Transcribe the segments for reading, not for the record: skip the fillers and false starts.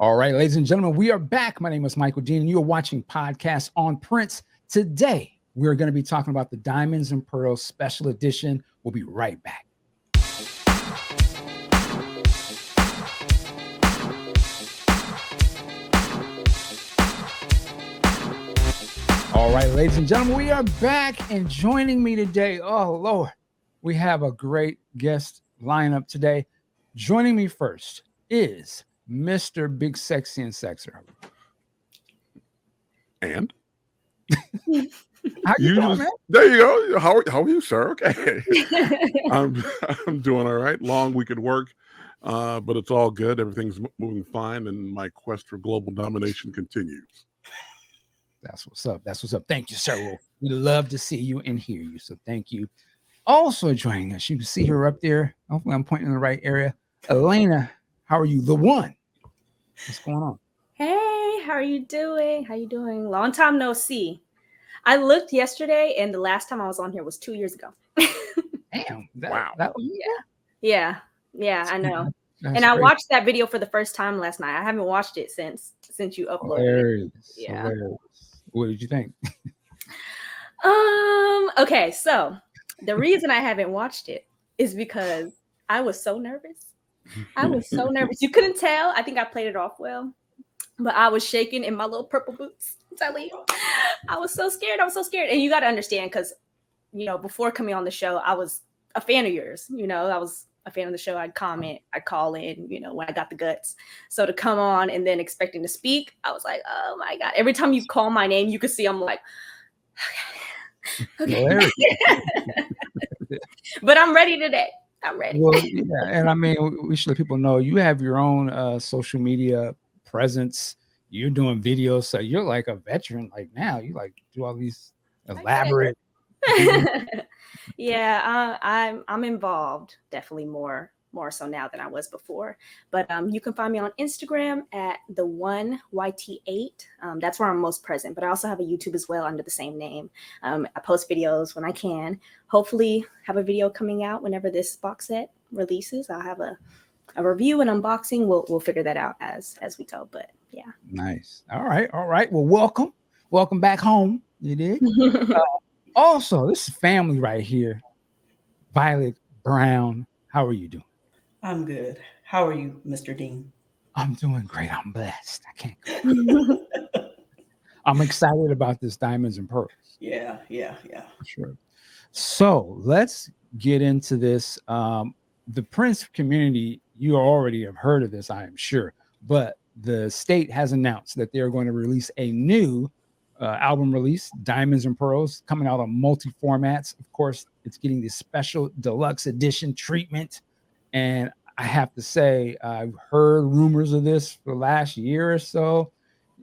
All right, ladies and gentlemen, we are back. My name is Michael Dean, and you're watching Podcast on Prince. Today, we're going to be talking about the Diamonds and Pearls Special Edition. We'll be right back. All right, ladies and gentlemen, we are back, and joining me today, oh, Lord, we have a great guest lineup today. Joining me first is Mr. BigSexy and Sexer. And how you doing, man? There you go. How are you, sir? Okay. I'm doing all right. Long week at work, but it's all good. Everything's moving fine, and my quest for global domination continues. That's what's up. That's what's up. Thank you, sir. We love to see you and hear you. So thank you. Also joining us, you can see her up there. Hopefully I'm pointing in the right area. Elena, how are you? The one. What's going on? Hey, how are you doing? How you doing? Long time no see. I looked yesterday, and the last time I was on here was 2 years ago. Damn. Wow. Yeah, I know. That's and I great. watched that video for the first time last night. I haven't watched it since you uploaded it. Yeah. Hilarious. What did you think? Okay, so the reason I haven't watched it is because I was so nervous. You couldn't tell. I think I played it off well, but I was shaking in my little purple boots. I'm telling you, I was so scared. And you got to understand, because, before coming on the show, I was a fan of yours. I was a fan of the show. I'd comment, I'd call in, when I got the guts. So to come on and then expecting to speak, I was like, oh my God. Every time you call my name, you could see I'm like, okay. But I'm ready today. I'm ready. Well, yeah, and I mean, we should let people know you have your own social media presence. You're doing videos, so you're like a veteran. Like now, you like do all these elaborate. Yeah, I'm involved, definitely more so now than I was before. But you can find me on Instagram at the1YT8. That's where I'm most present. But I also have a YouTube as well under the same name. I post videos when I can. Hopefully have a video coming out whenever this box set releases. I'll have a review and unboxing. We'll figure that out as we go. But yeah. Nice. All right. Well, welcome back home. You did. Also, this is family right here. Violet Brown, how are you doing? I'm good. How are you, Mr. Dean? I'm doing great. I'm blessed. I can't go. I'm excited about this Diamonds and Pearls. Yeah. Sure. So let's get into this. The Prince community, you already have heard of this, I am sure, but the state has announced that they're going to release a new album release, Diamonds and Pearls, coming out on multi-formats. Of course, it's getting the special deluxe edition treatment. And I have to say, I've heard rumors of this for the last year or so.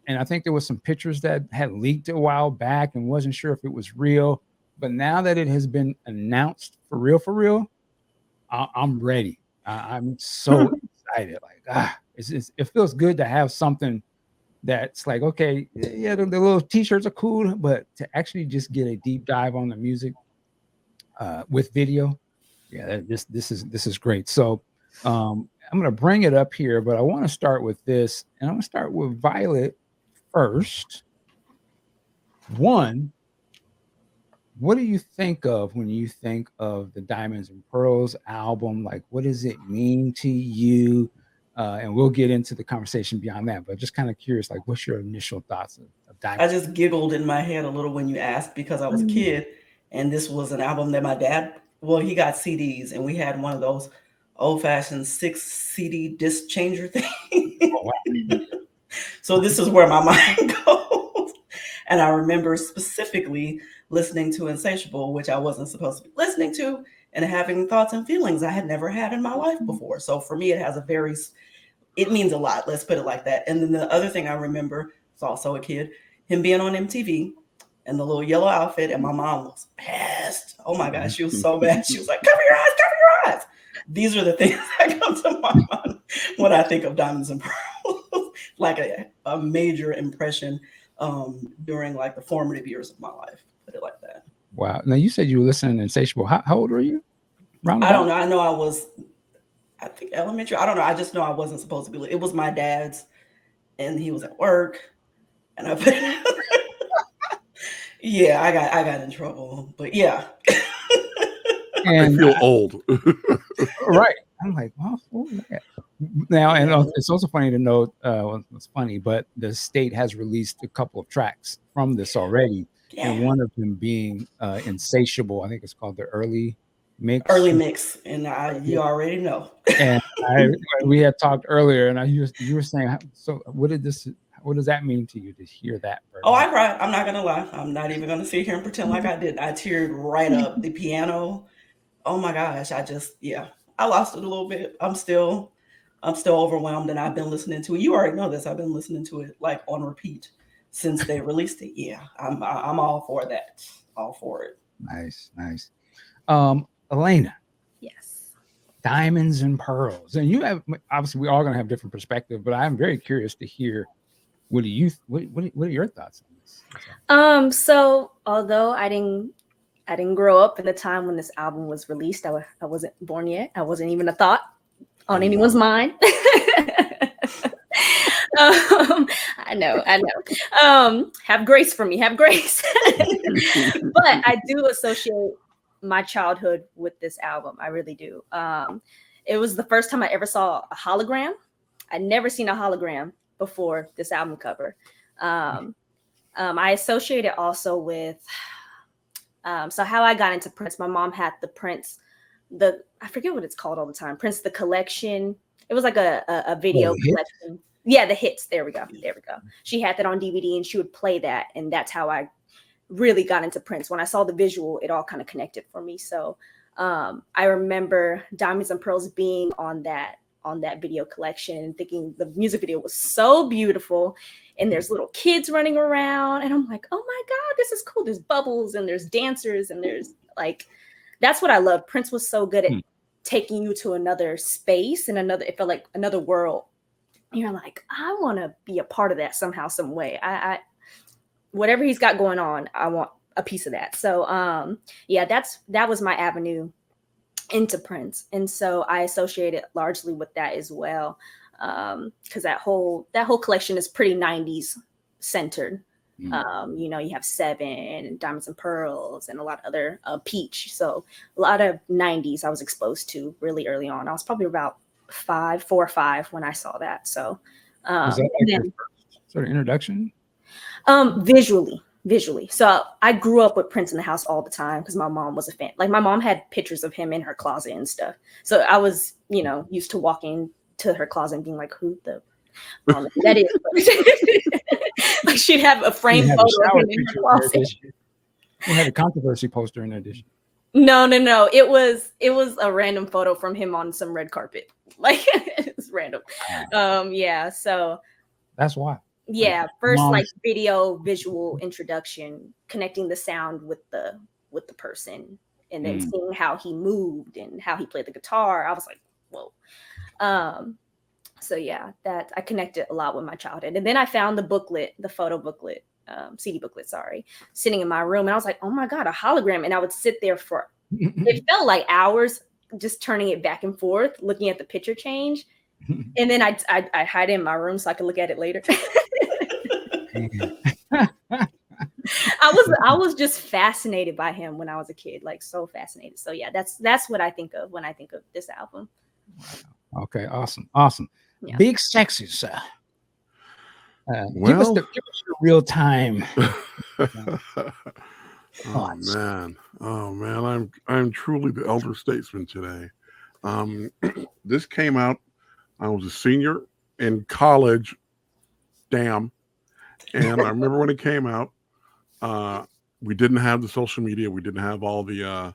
And I think there was some pictures that had leaked a while back and wasn't sure if it was real. But now that it has been announced for real, I'm ready. I'm so excited. Like, it feels good to have something that's like, okay, yeah, the little t-shirts are cool, but to actually just get a deep dive on the music with video, yeah, this is great. So I'm gonna bring it up here, but I want to start with this, and I'm gonna start with Violet first. One, what do you think of when you think of the Diamonds and Pearls album? Like, what does it mean to you? And we'll get into the conversation beyond that, but just kind of curious, like, what's your initial thoughts of Diamonds? I just giggled in my head a little when you asked, because I was a kid, and this was an album that my dad, he got CDs, and we had one of those old-fashioned 6 CD disc changer things. Oh, wow. So this is where my mind goes. And I remember specifically listening to Insatiable, which I wasn't supposed to be listening to, and having thoughts and feelings I had never had in my life before. So for me, it means a lot. Let's put it like that. And then the other thing I remember, was also a kid, him being on MTV and the little yellow outfit, and my mom was pissed. Oh my gosh, she was so bad. She was like, cover your eyes. These are the things that come to my mind when I think of Diamonds and Pearls, like a major impression during like the formative years of my life, put it like that. Wow. Now you said you were listening to Insatiable. How old were you? I don't know. I know I think elementary. I don't know. I just know I wasn't supposed to be. It was my dad's and he was at work, and I put yeah, I got in trouble, but yeah. I And feel old. right. I'm like, well, yeah. Now, and it's also funny to note, it's funny, but the state has released a couple of tracks from this already, Yeah. and one of them being Insatiable. I think it's called the Early Mix. Early Mix, and you already know. And we had talked earlier, and you were saying, so what does that mean to you to hear that version? Oh, I cried. I'm not gonna lie. I'm not even gonna sit here and pretend like I didn't. I teared right up. The piano. Oh my gosh. I lost it a little bit. I'm still overwhelmed, and I've been listening to it. You already know this. I've been listening to it like on repeat since they released it. Yeah, I'm all for that. All for it. Nice. Elena. Yes. Diamonds and Pearls. And you have, obviously we're all going to have different perspective, but I'm very curious to hear what are your thoughts on this? So although I didn't grow up in the time when this album was released, I wasn't born yet. I wasn't even a thought on anyone's mind. I know. Have grace for me. Have grace. But I do associate my childhood with this album. I really do. It was the first time I ever saw a hologram. I'd never seen a hologram before this album cover. I associate it also with so how I got into Prince. My mom had the Prince, I forget what it's called all the time. Prince the Collection. It was like a video collection. Yeah, the hits. There we go. She had that on DVD, and she would play that, and that's how I really got into Prince. When I saw the visual, it all kind of connected for me. So I remember Diamonds and Pearls being on that video collection and thinking the music video was so beautiful, and there's little kids running around, and I'm like, oh my God, this is cool. There's bubbles and there's dancers and there's that's what I love. Prince was so good at taking you to another space and it felt like another world. And you're like, I want to be a part of that somehow, some way. I whatever he's got going on, I want a piece of that. So that was my avenue into Prince. And so I associate it largely with that as well. Because that whole collection is pretty 90s centered. You have Seven and Diamonds and Pearls and a lot of other Peach. So a lot of 90s I was exposed to really early on. I was probably about 4 or 5 when I saw that. So was that your first sort of introduction? Visually. So I grew up with Prince in the house all the time because my mom was a fan. Like my mom had pictures of him in her closet and stuff. So I was, used to walking to her closet and being like, who the that is. Like she'd have a framed photo of him in her closet. We had a controversy poster in addition. No. It was a random photo from him on some red carpet. Like it's random. So that's why. Yeah, first visual introduction, connecting the sound with the person, and then seeing how he moved and how he played the guitar. I was like, whoa. So yeah, that I connected a lot with my childhood. And then I found the photo booklet, CD booklet, sitting in my room. And I was like, oh my God, a hologram. And I would sit there for, it felt like hours, just turning it back and forth, looking at the picture change. And then I'd hide it in my room so I could look at it later. I was just fascinated by him when I was a kid, like so fascinated. So yeah, that's what I think of when I think of this album. Wow. Okay, awesome. Yeah. BigSexy, sir. Give us your real time. Oh man, I'm truly the elder statesman today. This came out. I was a senior in college. Damn. And I remember when it came out, we didn't have the social media. We didn't have all the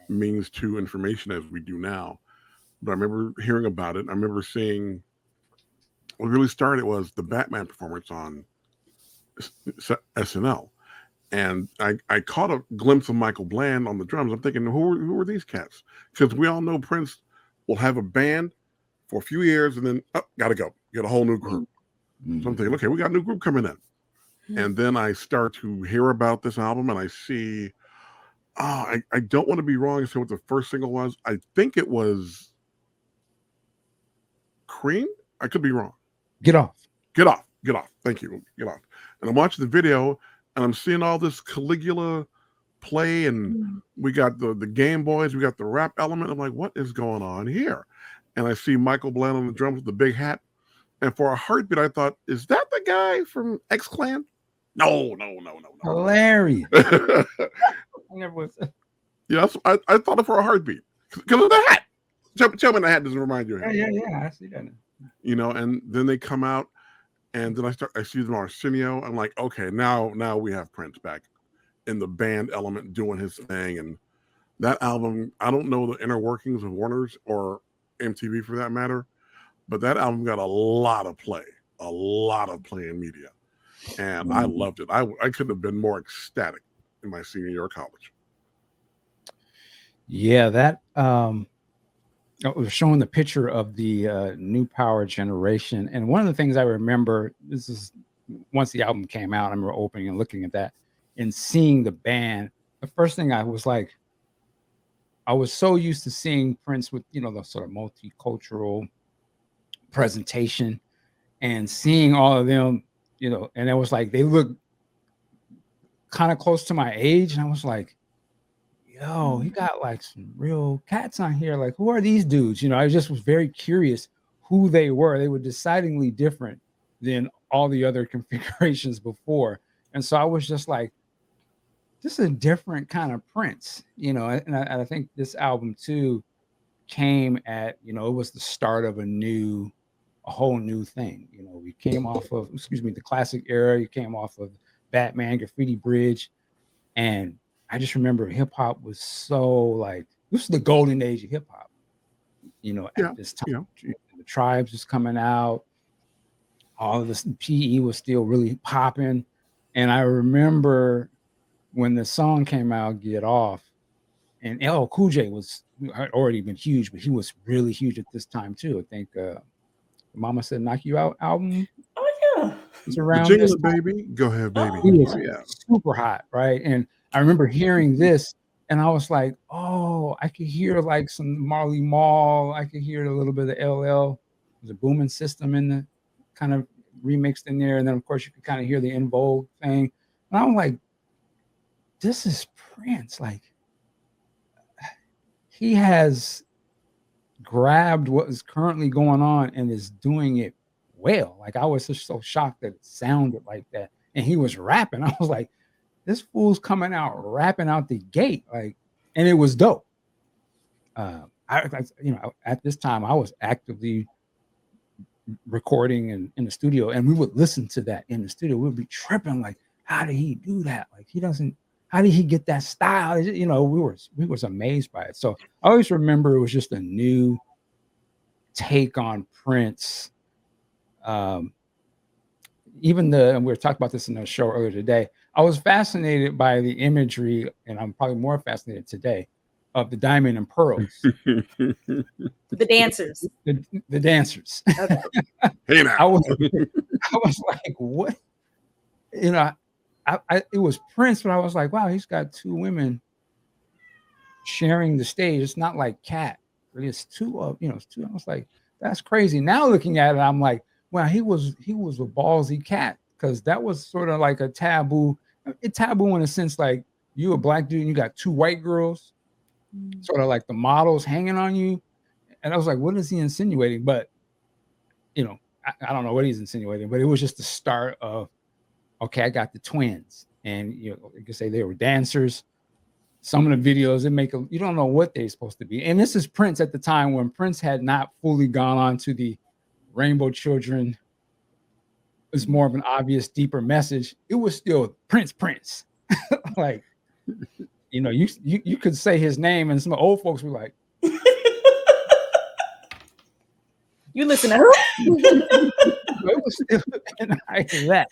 means to information as we do now. But I remember hearing about it. I remember seeing what really started was the Batman performance on SNL. And I caught a glimpse of Michael Bland on the drums. I'm thinking, who are these cats? Because we all know Prince will have a band for a few years and then, gotta go. Get a whole new group. Mm-hmm. So I'm thinking, okay, we got a new group coming in. Mm-hmm. And then I start to hear about this album and I see, I don't want to be wrong and say what the first single was. I think it was Cream. I could be wrong. Get off. get off. Thank you. Get off. And I'm watching the video, and I'm seeing all this Caligula play, and we got the Game Boys, we got the rap element. I'm like, what is going on here? And I see Michael Bland on the drums with the big hat. And for a heartbeat, I thought, is that the guy from X Clan? No. Hilarious. I never was. Yes, I thought it for a heartbeat because of the hat. Tell me the hat doesn't remind you of him. Yeah. I see that. You know, and then they come out, and then I see them Arsenio. I'm like, okay, now we have Prince back in the band element doing his thing. And that album, I don't know the inner workings of Warner's or MTV for that matter, but that album got a lot of play in media. And I loved it. I couldn't have been more ecstatic in my senior year of college. Yeah, that I was showing the picture of the New Power Generation. And one of the things I remember, this is once the album came out, I remember opening and looking at that and seeing the band. The first thing I was like, I was so used to seeing Prince with, you know, the sort of multicultural presentation and seeing all of them, you know, and it was like, they look kind of close to my age. And I was like, yo, he got like some real cats on here. Like, who are these dudes? You know, I just was very curious who they were. They were decidedly different than all the other configurations before. And so I was just like, this is a different kind of Prince, you know, and I think this album too came at, you know, it was the start of a whole new thing. You know, we came off of, the classic era. You came off of Batman, Graffiti Bridge. And I just remember hip hop was so like, this was the golden age of hip hop, you know, at this time. Yeah. The Tribes was coming out. All of this PE was still really popping. And I remember when the song came out, Get Off, and LL Cool J had already been huge, but he was really huge at this time too. I think Mama Said Knock You Out album. Oh yeah. It's around this baby. Go ahead, baby. He was super hot, right? And I remember hearing this and I was like, oh, I could hear like some Marley Marl. I could hear a little bit of LL. There's a booming system in the kind of remixed in there. And then of course you could kind of hear the In Vogue thing. And I'm like, this is Prince. Like, he has grabbed what is currently going on and is doing it well. Like, I was just so shocked that it sounded like that. And he was rapping. I was like, this fool's coming out rapping out the gate. Like, and it was dope. You know, at this time I was actively recording in the studio, and we would listen to that in the studio. We would be tripping like, how did he do that? Like, how did he get that style? You know, we was amazed by it. So I always remember it was just a new take on Prince. And we were talking about this in the show earlier today. I was fascinated by the imagery, and I'm probably more fascinated today, of the diamond and pearls. The dancers. The dancers. Okay. Hey now. I was like, what? You know, it was Prince, but I was like, wow, he's got two women sharing the stage. It's not like Cat. It's two of, you know, it's two. I was like, that's crazy. Now looking at it, I'm like, wow, he was a ballsy cat, because that was sort of like a taboo. It's taboo in a sense, like, you a black dude and you got two white girls, sort of like the models hanging on you. And I was like, what is he insinuating? But, you know, I don't know what he's insinuating, but it was just the start of, okay, I got the twins, and you know, you could say they were dancers. Some of the videos, you don't know what they're supposed to be. And this is Prince at the time when Prince had not fully gone on to the Rainbow Children. It's more of an obvious, deeper message. It was still Prince. Like, you know, you could say his name, and some old folks were like, You listen to who? it was still an idea of that.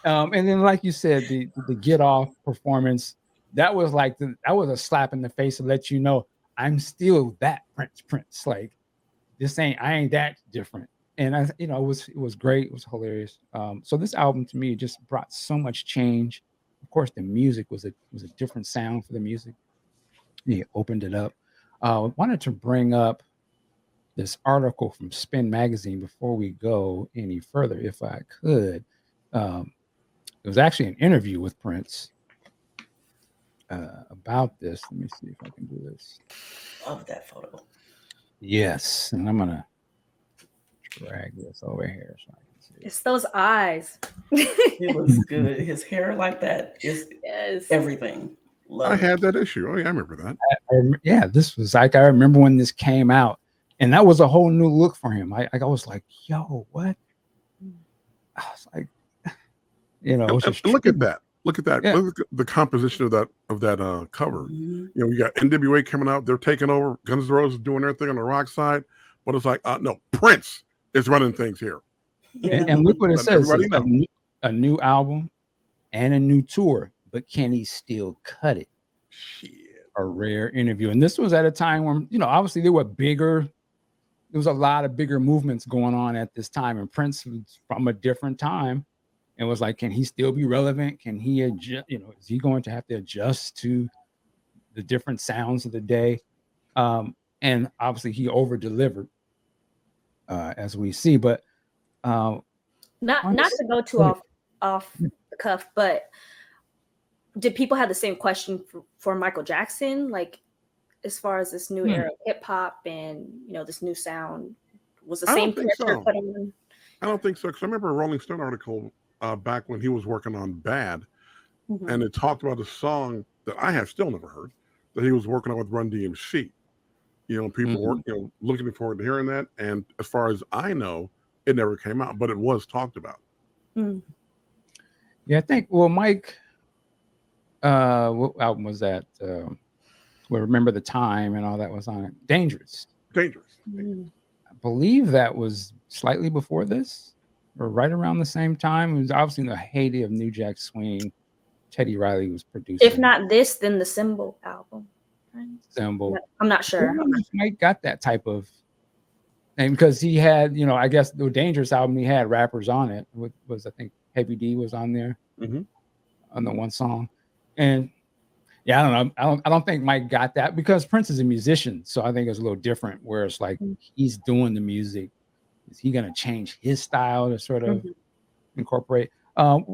And then, like you said, the Get Off performance, that was like that was a slap in the face to let you know I'm still that Prince. Like, I ain't that different. And you know, it was great. It was hilarious. So this album to me just brought so much change. Of course, the music was a different sound for the music. He opened it up. Wanted to bring up this article from Spin Magazine before we go any further, if I could. It was actually an interview with Prince about this. Let me see if I can do this. Love that photo. Yes, and I'm gonna drag this over here so I can see it. It's those eyes. It was good. His hair like that is Yes. everything. Love I it. had that issue. Oh yeah, I remember that. Yeah, this was like, I remember when this came out, and that was a whole new look for him. I was like, yo, what? I was like, you know, it was just Look at that. Look at that. Yeah. Look at the composition of that cover. Mhm. You know, you got NWA coming out. They're taking over. Guns N' Roses doing their thing on the rock side, but it's like, no, Prince is running things here. and look what it Let says. everybody It's a new album and a new tour, but can he still cut it? Shit. A rare interview. And this was at a time when, you know, obviously there was a lot of bigger movements going on at this time, and Prince was from a different time and was like, can he still be relevant? Can he adjust, you know, is he going to have to adjust to the different sounds of the day? And obviously he over delivered, as we see, but Not to go too off the cuff, but did people have the same question for Michael Jackson? Like, as far as this new era of hip hop and, you know, this new sound, was the same pressure put on? I don't think so, because I remember a Rolling Stone article back when he was working on Bad, and it talked about a song that I have still never heard that he was working on with Run DMC. You know, people were, you know, looking forward to hearing that, and as far as I know, it never came out, but it was talked about. Yeah, I think. Well, Mike, what album was that? Well, Remember the Time and all that was on it. Dangerous. I believe that was slightly before this, or right around the same time. It was obviously in the heyday of New Jack Swing. Teddy Riley was producing. If not this, then the Symbol album. Symbol. I'm not sure. Mike got that type of thing because he had, you know, I guess the Dangerous album, he had rappers on it. Was I think Heavy D was on there on the one song, and yeah, I don't know. I don't think Mike got that because Prince is a musician, so I think it's a little different. Where it's like he's doing the music, is he going to change his style to sort of incorporate?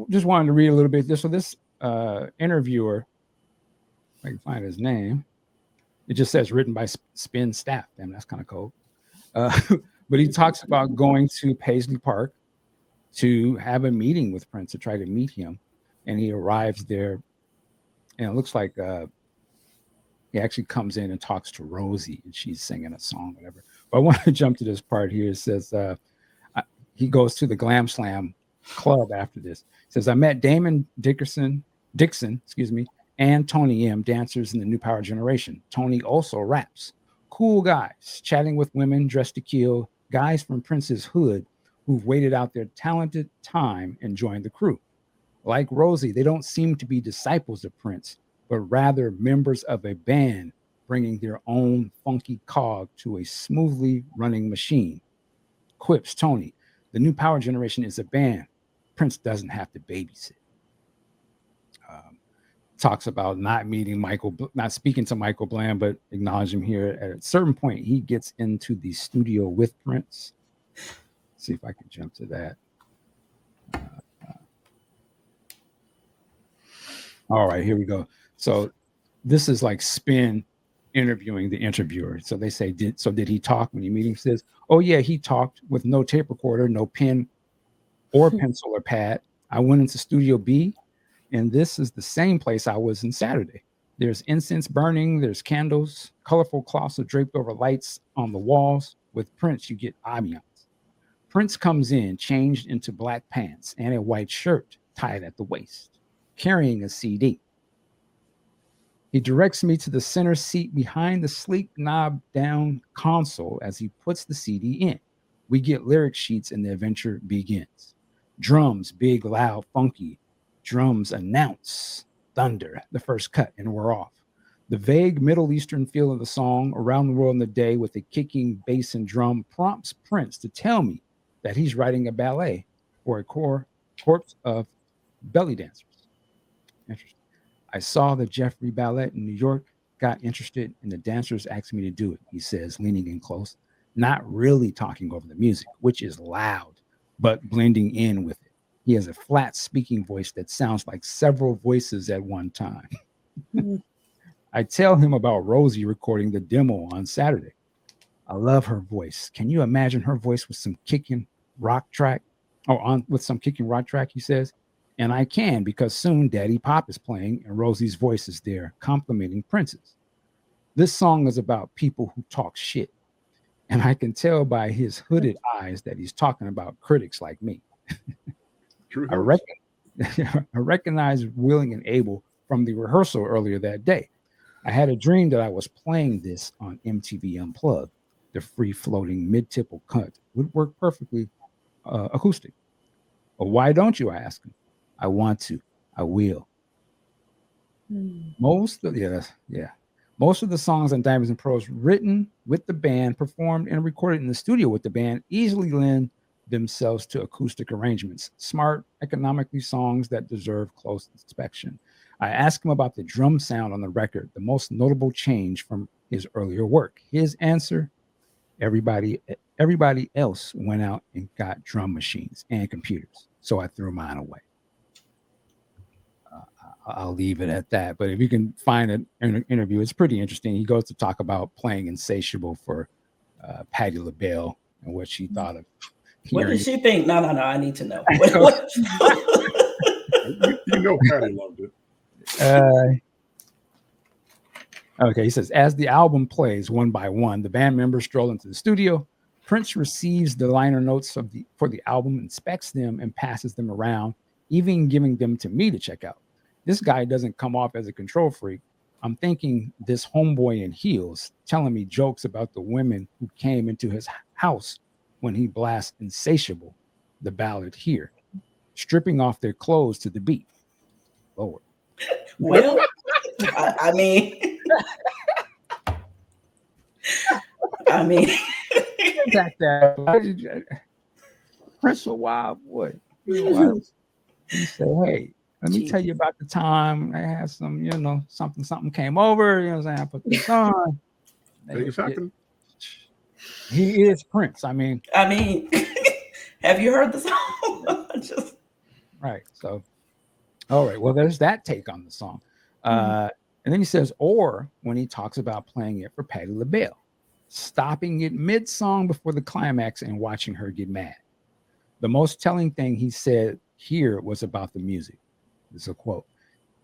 Just wanted to read a little bit. So this interviewer, if I can find his name, it just says written by Spin staff. Damn, that's kind of cool. But he talks about going to Paisley Park to have a meeting with Prince to try to meet him, and he arrives there. And it looks like he actually comes in and talks to Rosie, and she's singing a song, whatever. But I want to jump to this part here. It says he goes to the Glam Slam club after this. It says, I met Damon Dixon, and Tony M, dancers in the New Power Generation. Tony also raps. Cool guys, chatting with women dressed to kill, guys from Prince's hood who've waited out their talented time and joined the crew. Like Rosie, they don't seem to be disciples of Prince, but rather members of a band bringing their own funky cog to a smoothly running machine. Quips Tony, the New Power Generation is a band. Prince doesn't have to babysit. Talks about not speaking to Michael Bland, but acknowledge him here. At a certain point, he gets into the studio with Prince. Let's see if I can jump to that. All right, here we go. So this is like Spin interviewing the interviewer. So they say, did he talk when you meet him? He says, oh yeah, he talked with no tape recorder, no pen or pencil or pad. I went into Studio B, and this is the same place I was in Saturday. There's incense burning, there's candles, colorful cloths are draped over lights on the walls. With Prince, you get ambiance. Prince comes in, changed into black pants and a white shirt tied at the waist, carrying a CD. He directs me to the center seat behind the sleek knob down console as he puts the CD in. We get lyric sheets and the adventure begins. Drums, big, loud, funky. Drums announce thunder, the first cut, and we're off. The vague Middle Eastern feel of the song, Around the World in a Day, with a kicking bass and drum, prompts Prince to tell me that he's writing a ballet for a corps of belly dancers. Interesting. I saw the Jeffrey Ballet in New York, got interested, and the dancers asked me to do it, he says, leaning in close, not really talking over the music, which is loud, but blending in with it. He has a flat speaking voice that sounds like several voices at one time. I tell him about Rosie recording the demo on Saturday. I love her voice. Can you imagine her voice with some kicking rock track? With some kicking rock track, he says. And I can, because soon Daddy Pop is playing and Rosie's voice is there complimenting Princess. This song is about people who talk shit. And I can tell by his hooded eyes that he's talking about critics like me. True. I recognize Willing and Able from the rehearsal earlier that day. I had a dream that I was playing this on MTV Unplugged. The free-floating mid-tempo cut would work perfectly acoustic. Well, why don't you? I ask him. I want to. I will. Most of the songs on Diamonds and Pearls written with the band, performed and recorded in the studio with the band, easily lend themselves to acoustic arrangements. Smart, economically songs that deserve close inspection. I asked him about the drum sound on the record, the most notable change from his earlier work. His answer: everybody else went out and got drum machines and computers, so I threw mine away. I'll leave it at that. But if you can find an interview, it's pretty interesting. He goes to talk about playing Insatiable for Patti LaBelle and what she thought of. What did she think? No, I need to know. You know Patti loved it. Okay, he says, as the album plays one by one, the band members stroll into the studio. Prince receives the liner notes for the album, inspects them, and passes them around, even giving them to me to check out. This guy doesn't come off as a control freak. I'm thinking this homeboy in heels telling me jokes about the women who came into his house when he blasts Insatiable, the ballad here, stripping off their clothes to the beat. Lord. Well, I mean, Prince a wild boy. He said, hey, let me tell you about the time I had some, something came over, you know what I'm saying? I put this on. He is Prince. I mean, have you heard the song? Right. So, all right. Well, there's that take on the song. And then he says, or when he talks about playing it for Patti LaBelle, stopping it mid-song before the climax and watching her get mad. The most telling thing he said here was about the music. This is a quote.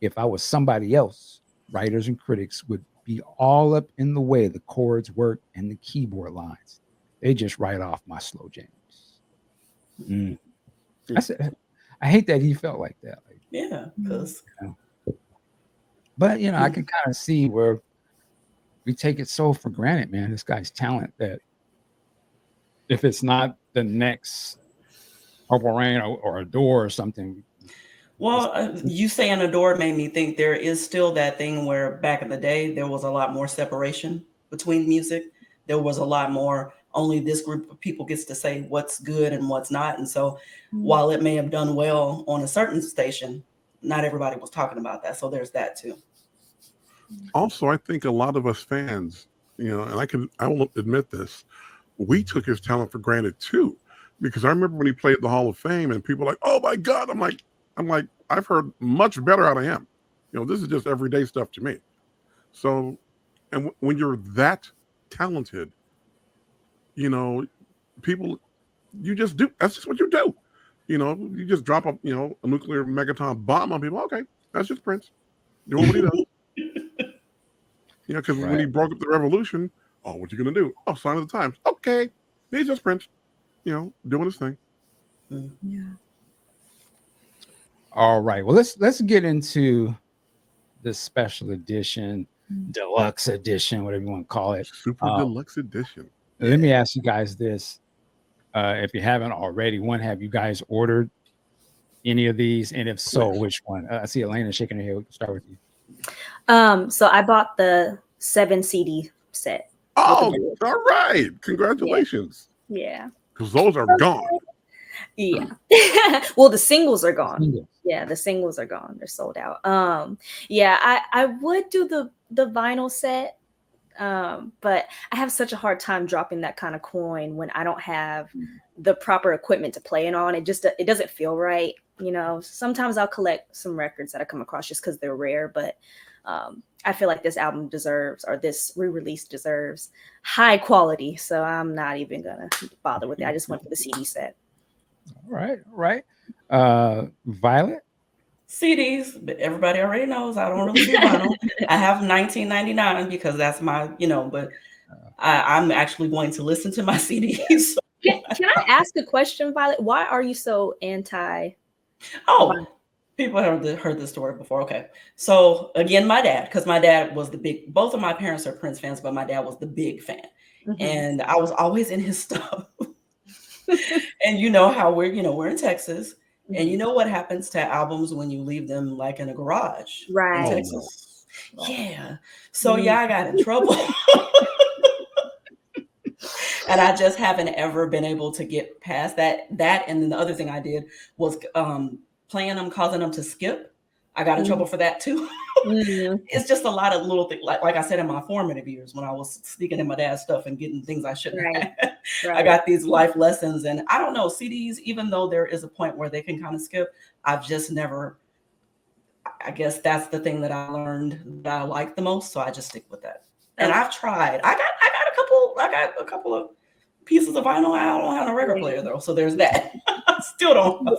If I was somebody else, writers and critics would be all up in the way the chords work and the keyboard lines. They just write off my slow jams. I hate that he felt like that. Because. But I can kind of see where we take it so for granted, man. This guy's talent, that if it's not the next Purple Rain or Adore or something. Well, you saying Adore made me think there is still that thing where back in the day, there was a lot more separation between music. There was a lot more, only this group of people gets to say what's good and what's not. And so while it may have done well on a certain station, not everybody was talking about that. So there's that too. Also, I think a lot of us fans, and I will admit this, we took his talent for granted too. Because I remember when he played the Hall of Fame and people were like, oh my God, I'm like, I've heard much better out of him. This is just everyday stuff to me. So, and when you're that talented, people, you just do. That's just what you do. You just drop a nuclear megaton bomb on people. Okay, that's just Prince doing what he does. Because when he broke up the revolution, what you gonna do? Oh, sign of the times. Okay, he's just Prince. Doing his thing. Yeah. All right. Well, let's get into this special edition, deluxe edition, whatever you want to call it. Super deluxe edition. Let me ask you guys this. If you haven't already, have you guys ordered any of these? And if so, which one? I see Elena shaking her head. We can start with you. So I bought the 7 CD set. Oh, all right. Congratulations. Yeah. Because those are gone. Yeah. Well, the singles are gone. Yeah, the singles are gone. They're sold out. I would do the vinyl set. But I have such a hard time dropping that kind of coin when I don't have the proper equipment to play it on. It doesn't feel right. You know, sometimes I'll collect some records that I come across just because they're rare, but I feel like this album deserves, or this re-release deserves, high quality. So I'm not even gonna bother with it. I just went for the CD set. All right. Violet. CDs, but everybody already knows I don't really do vinyl. I have 1999 because that's my, but I'm actually going to listen to my CDs. Can I ask a question, Violet? Why are you so anti? Oh, people have heard this story before. Okay. So again, my dad was both of my parents are Prince fans, but my dad was the big fan. Mm-hmm. And I was always in his stuff. And you know how we're in Texas. Mm-hmm. And you know what happens to albums when you leave them like in a garage, right? In Texas. Yeah. So yeah, I got in trouble. And I just haven't ever been able to get past that. And then the other thing I did was playing them, causing them to skip. I got in trouble for that too. It's just a lot of little things. Like I said, in my formative years when I was sneaking in my dad's stuff and getting things I shouldn't have. Right. I got these life lessons. And I don't know, CDs, even though there is a point where they can kind of skip, I've just never, I guess that's the thing that I learned that I like the most. So I just stick with that. And I've tried. I got a couple of pieces of vinyl. I don't have a record player though, so there's that. I still don't have.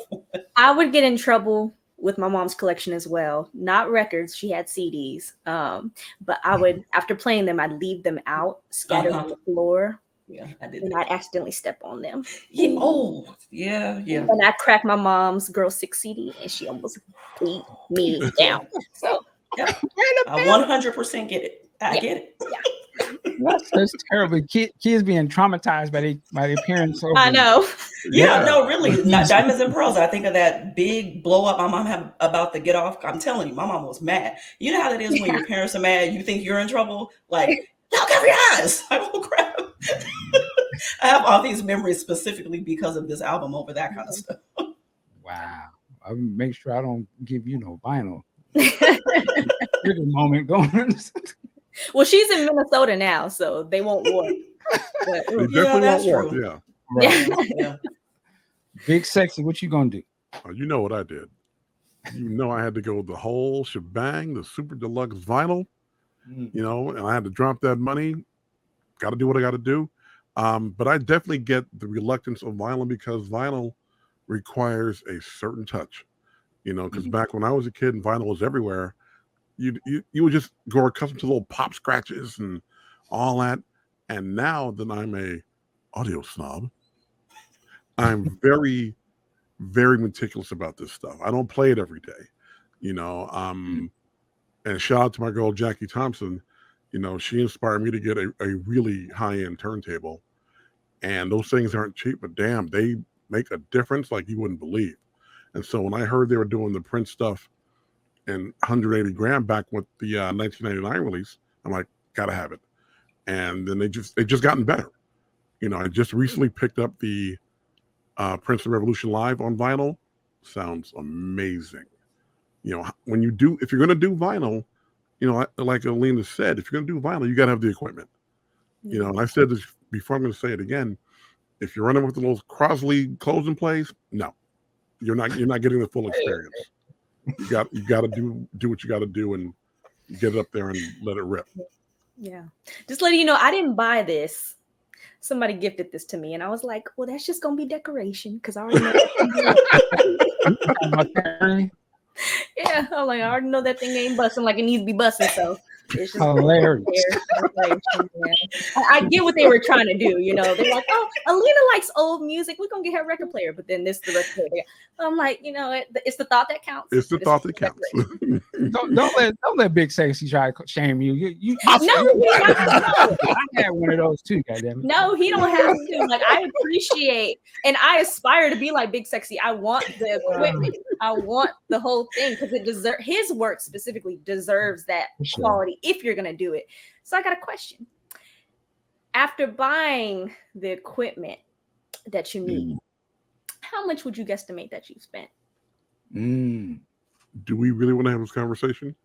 I would get in trouble with my mom's collection as well. Not records; she had CDs. But I would, after playing them, I'd leave them out, scattered on the floor. Yeah, I did. And I'd accidentally step on them. Yeah. Oh, yeah. And I cracked my mom's Girl 6 CD, and she almost beat me down. So yeah, I 100% get it. I get it. Yeah. That's terrible. Kids being traumatized by their parents. I know. Yeah, no, really. Not Diamonds and Pearls. I think of that big blow up my mom had about to get off. I'm telling you, my mom was mad. You know how it is when your parents are mad, you think you're in trouble? Like, y'all cover your eyes. Like, oh crap. I have all these memories specifically because of this album over that kind of stuff. Wow. I'll make sure I don't give you no vinyl. Moment going. Well, she's in Minnesota now, so they won't work. But, they definitely won't work. Yeah. Right. Yeah. Big Sexy, what you gonna do? Oh, you know what I did. You know I had to go the whole shebang, the super deluxe vinyl. And I had to drop that money. Got to do what I got to do. But I definitely get the reluctance of vinyl because vinyl requires a certain touch. Because back when I was a kid and vinyl was everywhere, you would just grow accustomed to little pop scratches and all that. And now that I'm a audio snob, I'm very, very meticulous about this stuff. I don't play it every day, and shout out to my girl, Jackie Thompson. She inspired me to get a really high-end turntable. And those things aren't cheap, but damn, they make a difference like you wouldn't believe. And so when I heard they were doing the Prince stuff and 180 grand back with the 1999 release, I'm like, gotta have it. And then they just gotten better. I just recently picked up the Prince of Revolution Live on vinyl. Sounds amazing. When if you're gonna do vinyl, like Alina said, if you're gonna do vinyl, you gotta have the equipment. And I said this before, I'm gonna say it again. If you're running with the little Crosley closing plays, no, you're not getting the full experience. You got to do what you got to do and get it up there and let it rip. Yeah. Just letting you know, I didn't buy this. Somebody gifted this to me, and I was like, well, that's just going to be decoration because I already know. Yeah, I'm like, I already know that thing ain't busting like it needs to be busting, so it's just hilarious. I get what they were trying to do, They're like, oh, Alina likes old music. We're gonna get her a record player, but then this the record player. I'm like, it's the thought that counts. It's the thought that counts. don't let Big Sexy try to shame you. No, I had one of those too. Goddamn it. No, he don't have to. Like, I appreciate and I aspire to be like Big Sexy. I want the equipment. I want the whole thing because his work specifically deserves that quality if you're gonna do it. So I got a question. After buying the equipment that you need, how much would you guesstimate that you spent? Do we really want to have this conversation?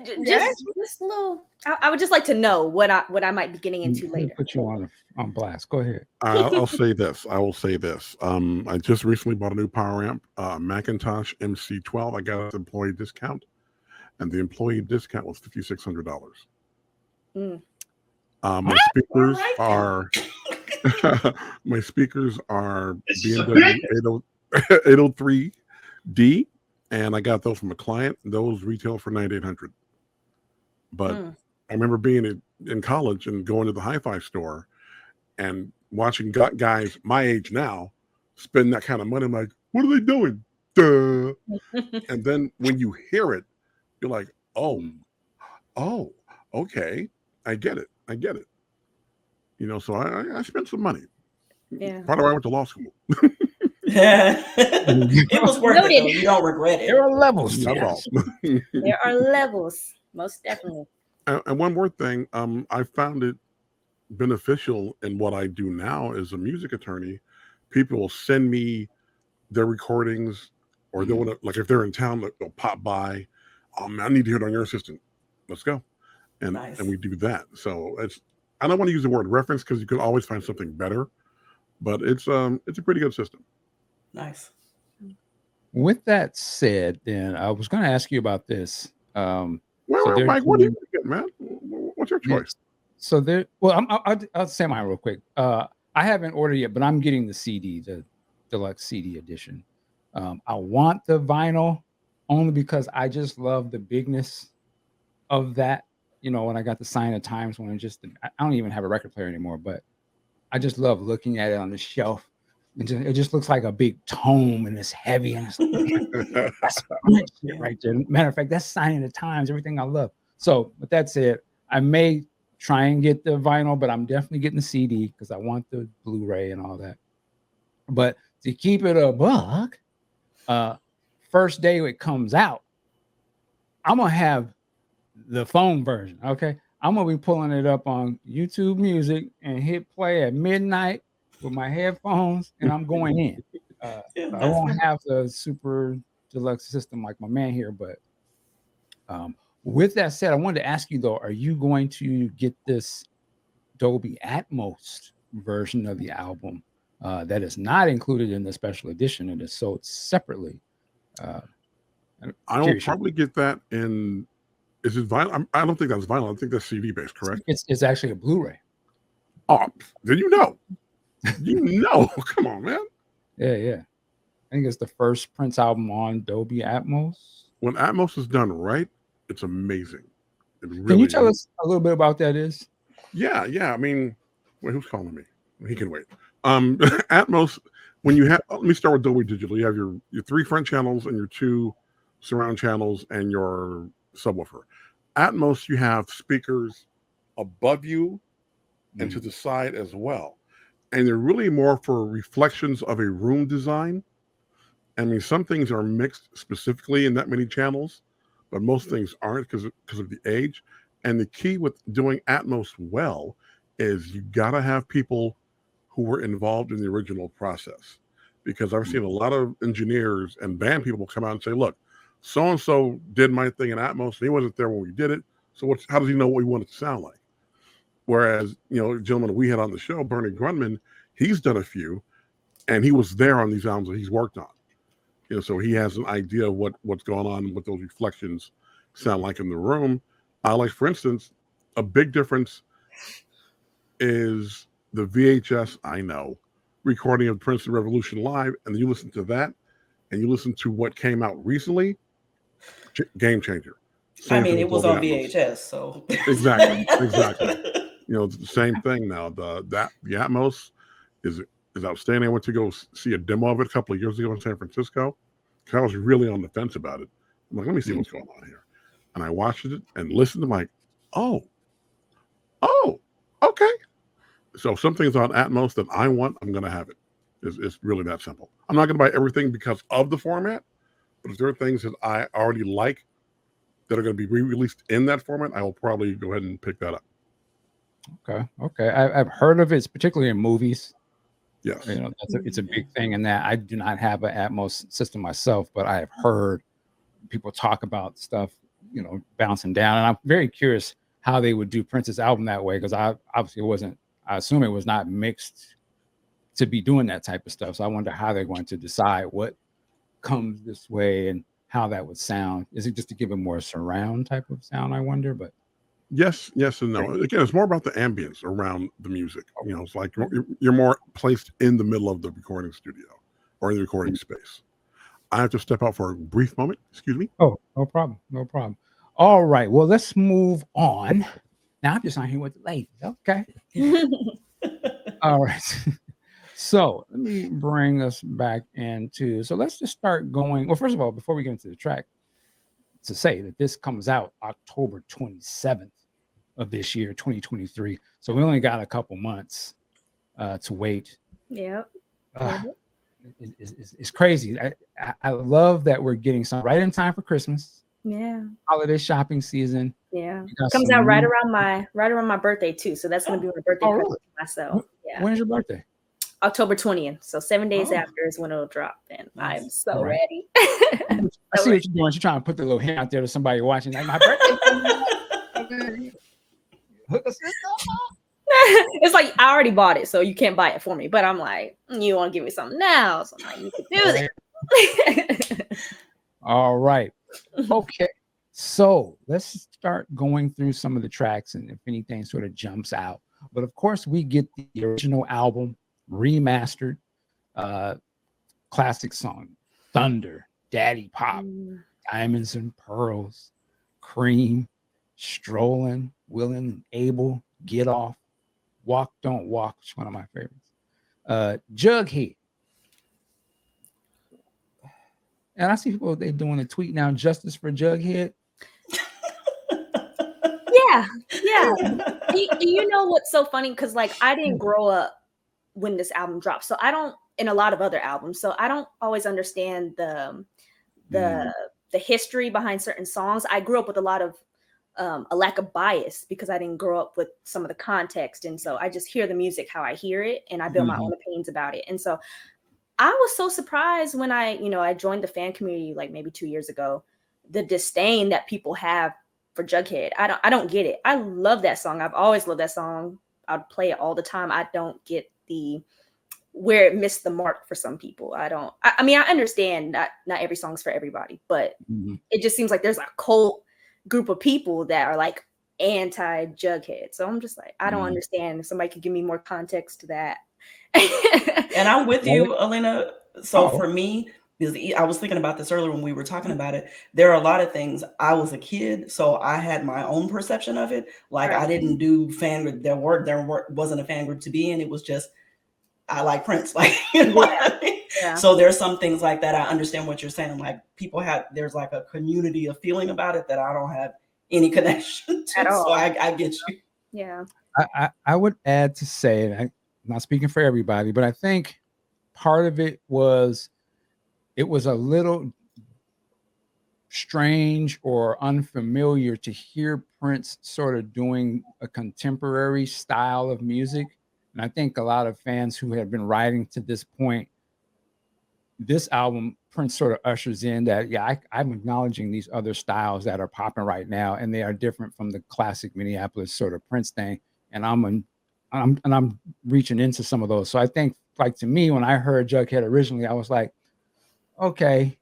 Just a little. I would just like to know what I might be getting into Let me later. put you on blast. Go ahead. I'll say this. I will say this. I just recently bought a new power amp, Macintosh MC12. I got an employee discount, and the employee discount was $5,600. Mm. My speakers are my speakers are BMW 803D, and I got those from a client. Those retail for $9,800. But I remember being in college and going to the hi-fi store and watching guys my age now spend that kind of money. I'm like, what are they doing? Duh. And then when you hear it, you're like, oh, okay, I get it. You know, so I spent some money. Yeah. Part of why I went to law school. It was worth it, though. You don't regret it. There are levels. Not at all. There are levels, most definitely. And one more thing, I found it beneficial in what I do now as a music attorney. People will send me their recordings, or they'll want to, like, if they're in town, they'll pop by. Oh man, I need to hear it on your system. Let's go, and Nice. and we do that. So I don't want to use the word reference because you could always find something better, but it's a pretty good system. Nice. With that said, then I was going to ask you about this. Mike, what do you get, man? What's your choice? So there. Well, I'll say mine real quick. I haven't ordered yet, but I'm getting the CD, the deluxe CD edition. I want the vinyl only because I just love the bigness of that. You know, when I got the Sign of Times, when I don't even have a record player anymore, but I just love looking at it on the shelf. It just looks like a big tome, and it's heavy, and it's like, that's good shit right there. Matter of fact, that's Sign of the Times, everything I love. So with that said, I may try and get the vinyl, but I'm definitely getting the CD because I want the Blu-ray and all that. But to keep it a buck, first day it comes out, I'm gonna have the phone version. Okay, I'm gonna be pulling it up on YouTube Music and hit play at midnight with my headphones, and I'm going in. I won't have the super deluxe system like my man here, but with that said, I wanted to ask you though, are you going to get this Dolby Atmos version of the album that is not included in the special edition and is sold separately? I will probably get that in. Is it vinyl? I don't think that's vinyl. I think that's CD based, correct? It's actually a Blu-ray. Oh, did you know? Come on, man. Yeah. I think it's the first Prince album on Dolby Atmos. When Atmos is done right, it's amazing. It really Can you tell us a little bit about that? Yeah. I mean, wait, who's calling me? He can wait. Atmos. When you have, let me start with Dolby Digital. You have your 3 front channels and your 2 surround channels and your subwoofer. Atmos, you have speakers above you and to the side as well. And they're really more for reflections of a room design. I mean, some things are mixed specifically in that many channels, but most things aren't because of the age. And the key with doing Atmos well is you got to have people who were involved in the original process. Because I've seen a lot of engineers and band people come out and say, look, so-and-so did my thing in Atmos, and he wasn't there when we did it. So how does he know what we want it to sound like? Whereas, you know, gentleman we had on the show, Bernie Grunman, he's done a few, and he was there on these albums that he's worked on. You know, so he has an idea of what's going on and what those reflections sound like in the room. Like, for instance, a big difference is the VHS, I know, recording of Princeton Revolution Live, and then you listen to that, and you listen to what came out recently, game changer. I mean, it was on VHS, so exactly. You know, it's the same thing now. The Atmos is outstanding. I went to go see a demo of it a couple of years ago in San Francisco. I was really on the fence about it. I'm like, let me see what's going on here. And I watched it and listened to like, oh, okay. So if something's on Atmos that I want, I'm going to have it. It's really that simple. I'm not going to buy everything because of the format, but if there are things that I already like that are going to be re-released in that format, I will probably go ahead and pick that up. Okay. I've heard of it, particularly in movies. Yes. You know, it's a big thing in that. I do not have an Atmos system myself, but I have heard people talk about stuff bouncing down. And I'm very curious how they would do Prince's album that way, because I assume it was not mixed to be doing that type of stuff. So I wonder how they're going to decide what comes this way and how that would sound. Is it just to give it more surround type of sound, I wonder? But yes and no. Again, it's more about the ambience around the music. It's like you're more placed in the middle of the recording studio or in the recording space. I have to step out for a brief moment. Excuse me. Oh, no problem. All right, well, let's move on. Now I'm just on here with the ladies. Okay. All right. So let me bring us back into, so let's just start going. Well, first of all, before we get into the track, to say that this comes out October 27th of this year, 2023. So we only got a couple months to wait. Yeah. It's crazy. I love that we're getting some right in time for Christmas. Yeah. Holiday shopping season. Yeah. It comes out right around my birthday too. So that's gonna be my birthday present for myself. Yeah. When is your birthday? October 20th. So 7 days after is when it'll drop. And I'm so ready. I see what you're doing. You're trying to put the little hint out there to somebody watching. Like, my birthday. Hook us up. It's like I already bought it, so you can't buy it for me. But I'm like, you want to give me something now? So I'm like, you can do this. All right. Okay. So let's start going through some of the tracks, and if anything sort of jumps out. But of course, we get the original album remastered, classic song, Thunder, Daddy Pop, Diamonds and Pearls, Cream, Strolling, Willing and Able, Get Off, Walk Don't Walk, which is one of my favorites. Jughead. And I see people, they doing a tweet now, justice for Jughead. Yeah. Do you know what's so funny? Because like I didn't grow up when this album dropped, so I don't, in a lot of other albums, so I don't always understand the history behind certain songs. I grew up with a lot of a lack of bias because I didn't grow up with some of the context, and so I just hear the music how I hear it, and I build my own opinions about it. And so I was so surprised when I joined the fan community like maybe 2 years ago, the disdain that people have for Jughead. I don't get it. I love that song. I've always loved that song. I'd play it all the time. I don't get where it missed the mark for some people. I mean, I understand not every song's for everybody, but it just seems like there's a cult group of people that are like anti-Jughead. So I'm just like, I don't understand. If somebody could give me more context to that. And I'm with you, Alina. So for me, because I was thinking about this earlier when we were talking about it, there are a lot of things. I was a kid, so I had my own perception of it. Like I didn't do fan group. There wasn't a fan group to be in. It was just, I like Prince. Like, you know what I mean? Yeah. So there's some things like that. I understand what you're saying. Like there's like a community of feeling about it that I don't have any connection to. At all. So I get you. Yeah. I would add to say, and I'm not speaking for everybody, but I think part of it was a little strange or unfamiliar to hear Prince sort of doing a contemporary style of music. And I think a lot of fans who have been writing to this point, this album, Prince sort of ushers in that, I'm acknowledging these other styles that are popping right now, and they are different from the classic Minneapolis sort of Prince thing. And I'm reaching into some of those. So I think, like, to me, when I heard Jughead originally, I was like, okay,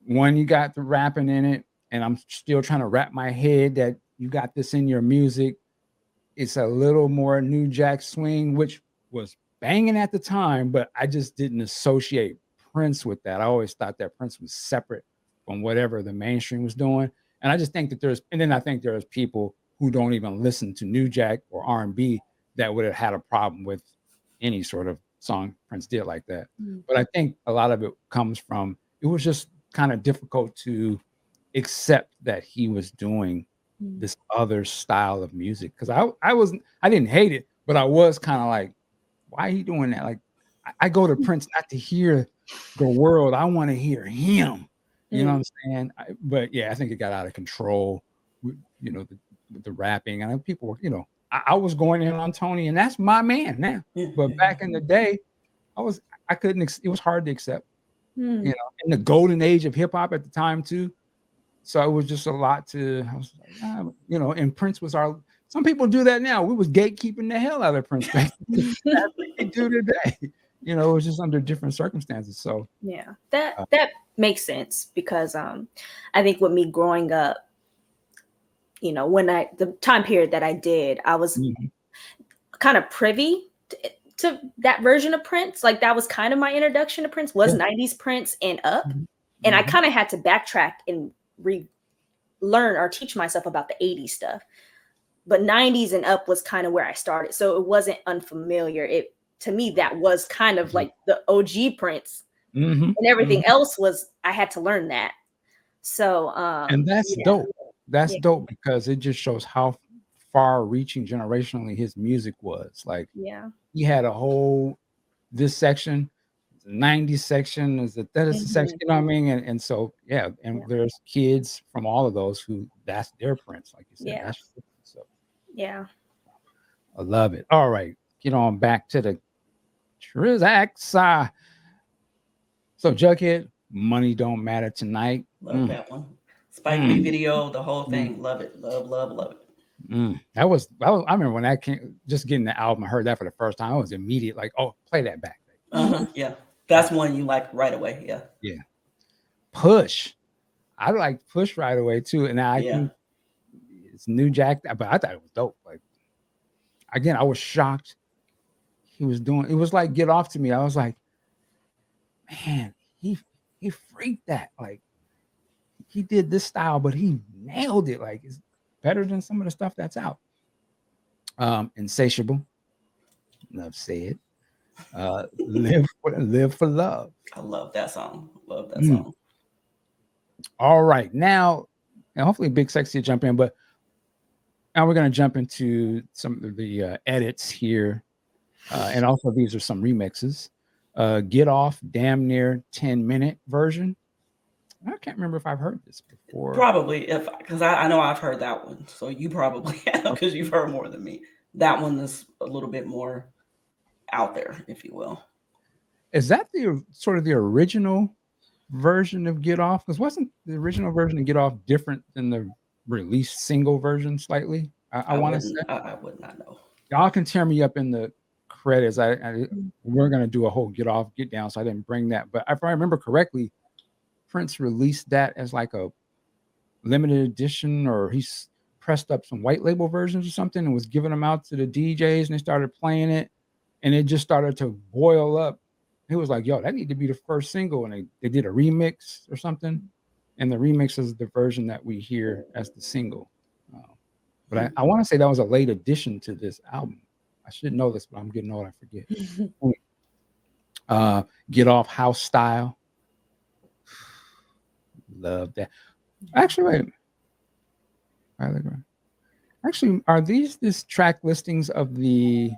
one, you got the rapping in it, and I'm still trying to wrap my head that you got this in your music. It's a little more New Jack Swing, which was banging at the time, but I just didn't associate Prince with that. I always thought that Prince was separate from whatever the mainstream was doing. And I just think that I think there's people who don't even listen to New Jack or R&B that would have had a problem with any sort of song Prince did like that. But I think a lot of it comes from, it was just kind of difficult to accept that he was doing this other style of music. Because I didn't hate it, but I was kind of like, why are you doing that? Like, I go to Prince not to hear the world. I want to hear him. You know what I'm saying? But yeah, I think it got out of control. The rapping, and people were, I was going in on Tony, and that's my man now. But back in the day, it was hard to accept. In the golden age of hip hop at the time too. So it was just a lot to, I was like, you know, and Prince was some people do that now. We was gatekeeping the hell out of Prince. That's what they do today. You know, it was just under different circumstances. So yeah, that makes sense because I think with me growing up, you know, the time period that I did, I was kind of privy to that version of Prince. Like that was kind of my introduction to Prince was 90s Prince and up. And I kind of had to backtrack and learn or teach myself about the 80s stuff. But 90s and up was kind of where I started. So it wasn't unfamiliar. To me, that was kind of like the OG Prince. And everything else was, I had to learn that. So and that's dope. That's dope because it just shows how far reaching generationally his music was. Like he had a whole this section, the 90s section, is the section, you know what I mean? And so and there's kids from all of those who that's their Prince, like you said. So I love it. All right, get on back to the Trizax. So Jughead, Money Don't Matter Tonight. Love that one. Spike Lee video, the whole thing. Love it. Love it. I remember when that came, just getting the album, I heard that for the first time. I was immediate, like, oh, play that back. Yeah. That's one you like right away. Yeah. Yeah. Push. I like Push right away too. And I think it's New Jack, but I thought it was dope. Like, again, I was shocked he was doing it. Was like Get Off to me. I was like, man, he freaked that. Like, he did this style, but he nailed it. Like, it's better than some of the stuff that's out. Insatiable. Enough said. Live for Love. I love that song. Love that song. All right. Now, and hopefully Big Sexy will jump in, but now we're going to jump into some of the edits here. And also these are some remixes. Get Off, damn near 10-minute version. I can't remember if I've heard this before. Probably, because I know I've heard that one. So you probably have because you've heard more than me. That one is a little bit more out there, if you will. Is that the sort of the original version of Get Off? Because wasn't the original version of Get Off different than the released single version slightly? I want to say. I would not know. Y'all can tear me up in the credits. We're going to do a whole Get Off, Get Down, so I didn't bring that. But if I remember correctly, Prince released that as like a limited edition, or he's pressed up some white label versions or something and was giving them out to the DJs, and they started playing it, and it just started to boil up. He was like, yo, that need to be the first single, and they did a remix or something, and the remix is the version that we hear as the single. But I want to say that was a late addition to this album. I should know this, but I'm getting old, I forget. Get Off, House Style. Love that. Actually, wait a minute. Actually, are these track listings of the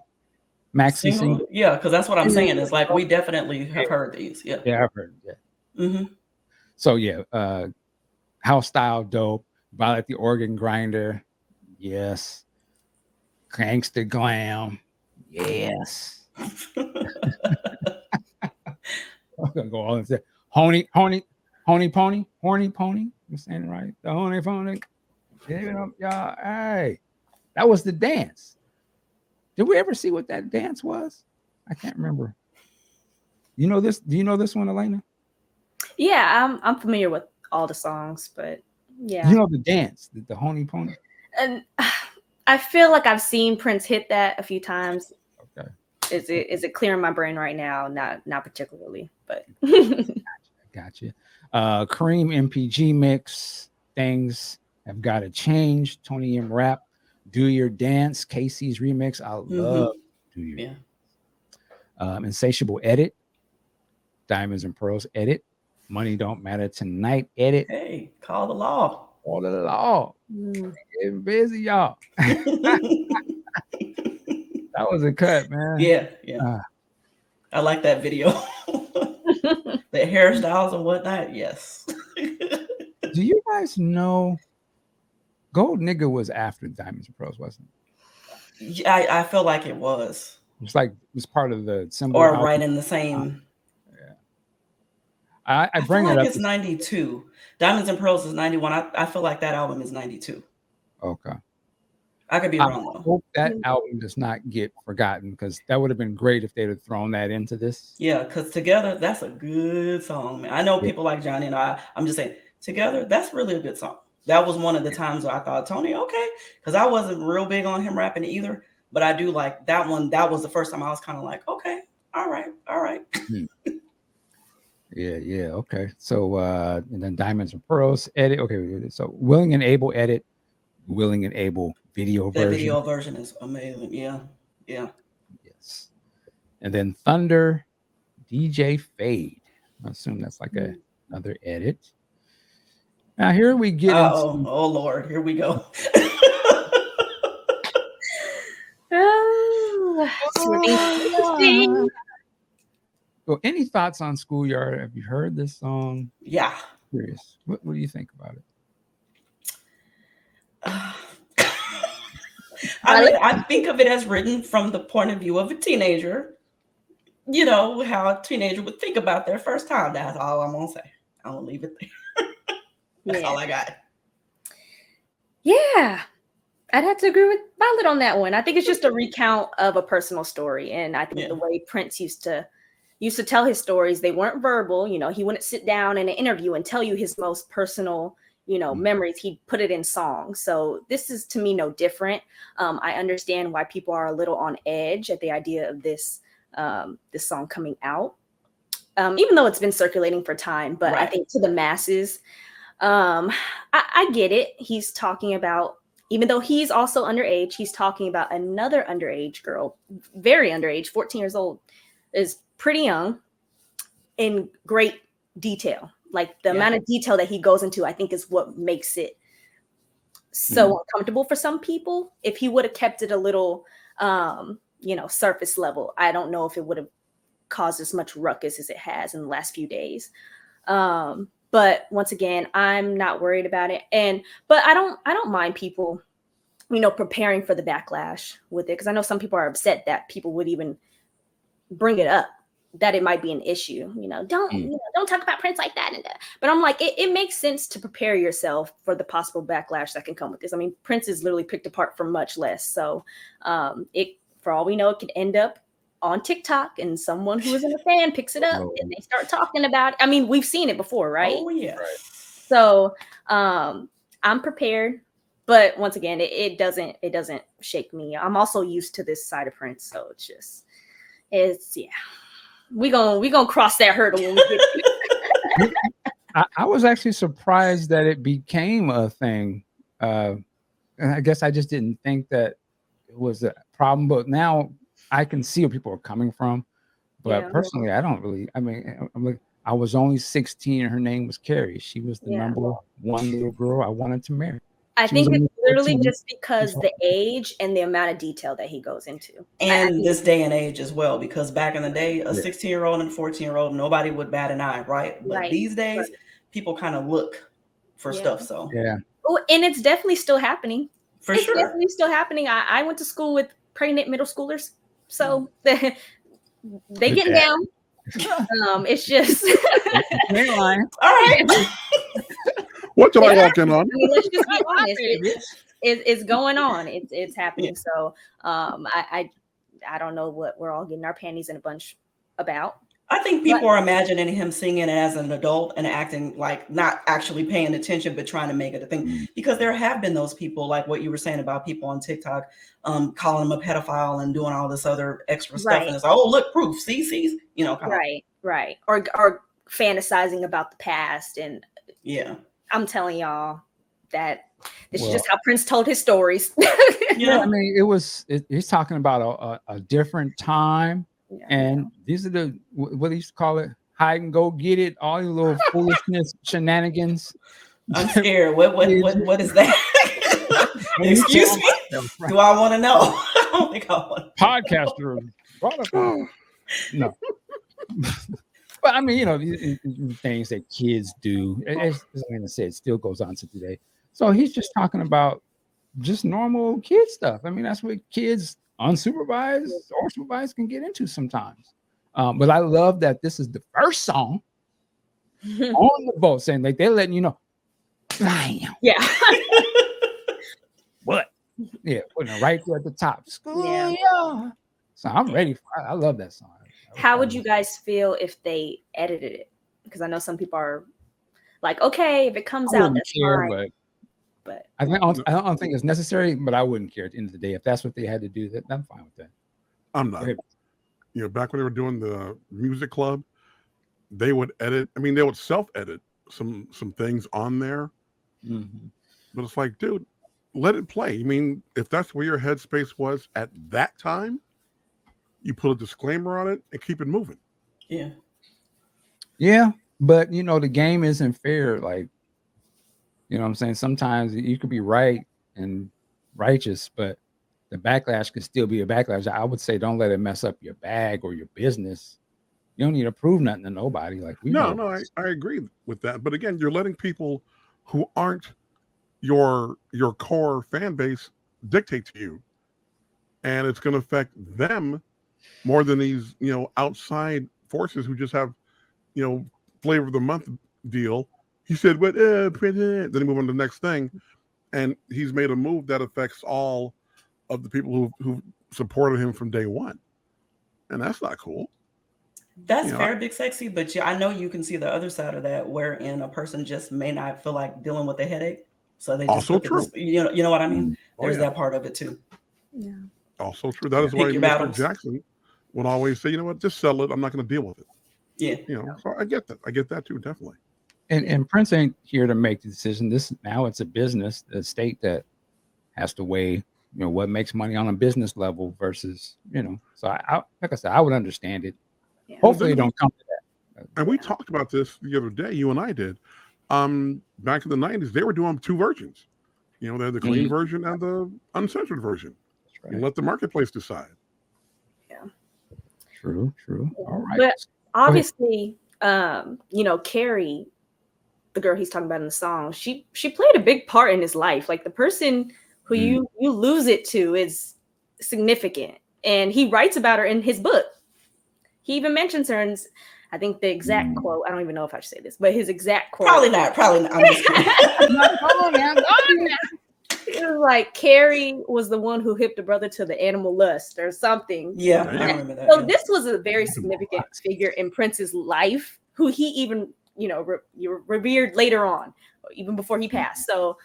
maxi single? Yeah, because that's what I'm saying. It's like we definitely have heard these. Yeah, I've heard. Yeah. So House Style, dope. Violet the Organ Grinder, yes. Gangsta Glam, yes. I'm gonna go all and say Horny Pony. I'm saying it right. The Horny Pony. Give it up, y'all. Hey, that was the dance. Did we ever see what that dance was? I can't remember. You know this? Do you know this one, Elena? Yeah, I'm familiar with all the songs, but yeah. You know the dance, the Horny Pony? And I feel like I've seen Prince hit that a few times. Okay. Is it clear in my brain right now? Not particularly, but Gotcha. Kareem MPG mix, Things Have Gotta Change, Tony M Rap, Do Your Dance, Casey's remix. I love Do Your Dance. Insatiable edit, Diamonds and Pearls edit, Money Don't Matter Tonight edit. Hey, call the law. Call the law. Getting busy, y'all. That was a cut, man. Yeah. I like that video. The hairstyles and whatnot. Yes. Do you guys know Gold Nigga was after Diamonds and Pearls, wasn't it? Yeah, I feel like it was. It's like it was part of the symbol. Or right in the same. I bring feel it like up. it's 92. Diamonds and Pearls is 91. I feel like that album is 92. Okay. I could be I wrong though. hope that album does not get forgotten, because that would have been great if they'd have thrown that into this. Yeah, because Together, that's a good song, man. I know Yeah. people like Johnny and I'm just saying, Together, that's really a good song. That was one of the times where I thought, Tony, okay, because I wasn't real big on him rapping either, but I do like that one. That was the first time I was kind of like, okay, all right. Yeah, okay. So and then Diamonds and Pearls edit. Okay, so Willing and Able edit, Willing and Able video That version. video version is amazing. Yeah. Yes. And then Thunder, DJ Fade. I assume that's like another edit. Now here we get into Oh Lord, here we go. Well, any thoughts on Schoolyard? Have you heard this song? Yeah. Curious. What do you think about it? I think of it as written from the point of view of a teenager. You know, how a teenager would think about their first time. That's all I'm going to say. I'm going to leave it there. That's all I got. Yeah. I'd have to agree with Violet on that one. I think it's just a recount of a personal story. And I think the way Prince used to tell his stories, they weren't verbal. You know, he wouldn't sit down in an interview and tell you his most personal, memories. He'd put it in songs. So this is, to me, no different. I understand why people are a little on edge at the idea of this song coming out, even though it's been circulating for time. But I think to the masses, I get it. He's talking about, even though he's also underage, he's talking about another underage girl, very underage, 14 years old, is pretty young, in great detail. Like the amount of detail that he goes into, I think is what makes it so uncomfortable for some people. If he would have kept it a little, surface level, I don't know if it would have caused as much ruckus as it has in the last few days. But once again, I'm not worried about it. But I don't mind people, preparing for the backlash with it. Because I know some people are upset that people would even bring it up, that it might be an issue. Don't talk about Prince like that. But I'm like, it makes sense to prepare yourself for the possible backlash that can come with this. I mean, Prince is literally picked apart for much less. So for all we know, it could end up on TikTok, and someone who isn't a fan picks it up and they start talking about it. I mean, we've seen it before, right? Oh, yeah. Right. So I'm prepared, but once again, it doesn't shake me. I'm also used to this side of Prince, so it's we gonna cross that hurdle when we get to it. I was actually surprised that it became a thing. And I guess I just didn't think that it was a problem, but now I can see where people are coming from. But personally, I don't really. I mean, I'm like, I was only 16 and her name was Carrie. She was the number one little girl I wanted to marry. I think it's literally just because the age and the amount of detail that he goes into. And this day and age as well, because back in the day, a 16-year-old and a 14-year-old, nobody would bat an eye, right? But these days, people kind of look for stuff. So Oh, and it's definitely still happening. It's definitely still happening. I went to school with pregnant middle schoolers, so they getting down. It's just all right. What did I walk in on? I mean, let's just be honest. It's going on. It's happening. So I don't know what we're all getting our panties in a bunch about. I think people are imagining him singing it as an adult and acting like not actually paying attention, but trying to make it a thing. Because there have been those people, like what you were saying about people on TikTok, calling him a pedophile and doing all this other extra stuff. And it's like, oh, look, proof. See, Right. Or fantasizing about the past. And I'm telling y'all that this is just how Prince told his stories. I mean, he's talking about a different time. And these are what do you call it? Hide and go get it. All your little foolishness shenanigans. I'm scared. What is that? Excuse me. Do I want to know? I don't think I want. Podcaster. No. But I mean, things that kids do. As I said, it still goes on to today. So he's just talking about just normal kid stuff. I mean, that's what kids, unsupervised or supervised, can get into sometimes. But I love that this is the first song on the boat, saying like they're letting you know, bam, Yeah. what? Yeah, putting it right there at the top. Yeah. Yeah. So I'm ready. I love that song. How would you guys feel if they edited it? Because I know some people are like, okay, if it comes I out, wouldn't that's care, fine. but I don't think it's necessary, but I wouldn't care at the end of the day. If that's what they had to do, that I'm fine with that. I'm not. You know, back when they were doing the music club, they would edit. I mean, they would self-edit some things on there. Mm-hmm. But it's like, dude, let it play. I mean, if that's where your headspace was at that time, you put a disclaimer on it and keep it moving. Yeah. Yeah, but you know, the game isn't fair. Like, you know what I'm saying? Sometimes you could be right and righteous, but the backlash could still be a backlash. I would say don't let it mess up your bag or your business. You don't need to prove nothing to nobody. Like I agree with that. But again, you're letting people who aren't your core fan base dictate to you. And it's going to affect them more than these, you know, outside forces who just have, you know, flavor of the month deal. He said, "What?" Then he move on to the next thing, and he's made a move that affects all of the people who supported him from day one, and that's not cool. That's fair, Big Sexy, but I know you can see the other side of that, wherein a person just may not feel like dealing with a headache, so they just also true. You know what I mean? There's yeah. that part of it too. Yeah. Also true. That is why Mr. Jackson would always say, "You know what? Just sell it. I'm not going to deal with it." Yeah. You know. So I get that. I get that too. Definitely. And Prince ain't here to make the decision. This now it's a business, a state that has to weigh, you know, what makes money on a business level versus, you know. So I like I said, I would understand it. Yeah. Hopefully, it don't come to that. And we talked about this the other day. You and I did. Back in the 90s, they were doing two versions. You know, they had the clean version and the uncensored version. Right. And let the marketplace decide. Yeah. True. Yeah. All right. But obviously, you know, Carrie, the girl he's talking about in the song, she played a big part in his life. Like the person who you lose it to is significant. And he writes about her in his book. He even mentions her, and I think the exact quote, I don't even know if I should say this, but his exact quote. Probably not. I'm just kidding. It was like Carrie was the one who hipped a brother to the animal lust or something. Yeah, I remember that. So this was a very significant figure in Prince's life, who he even, you know, revered later on, even before he passed. So,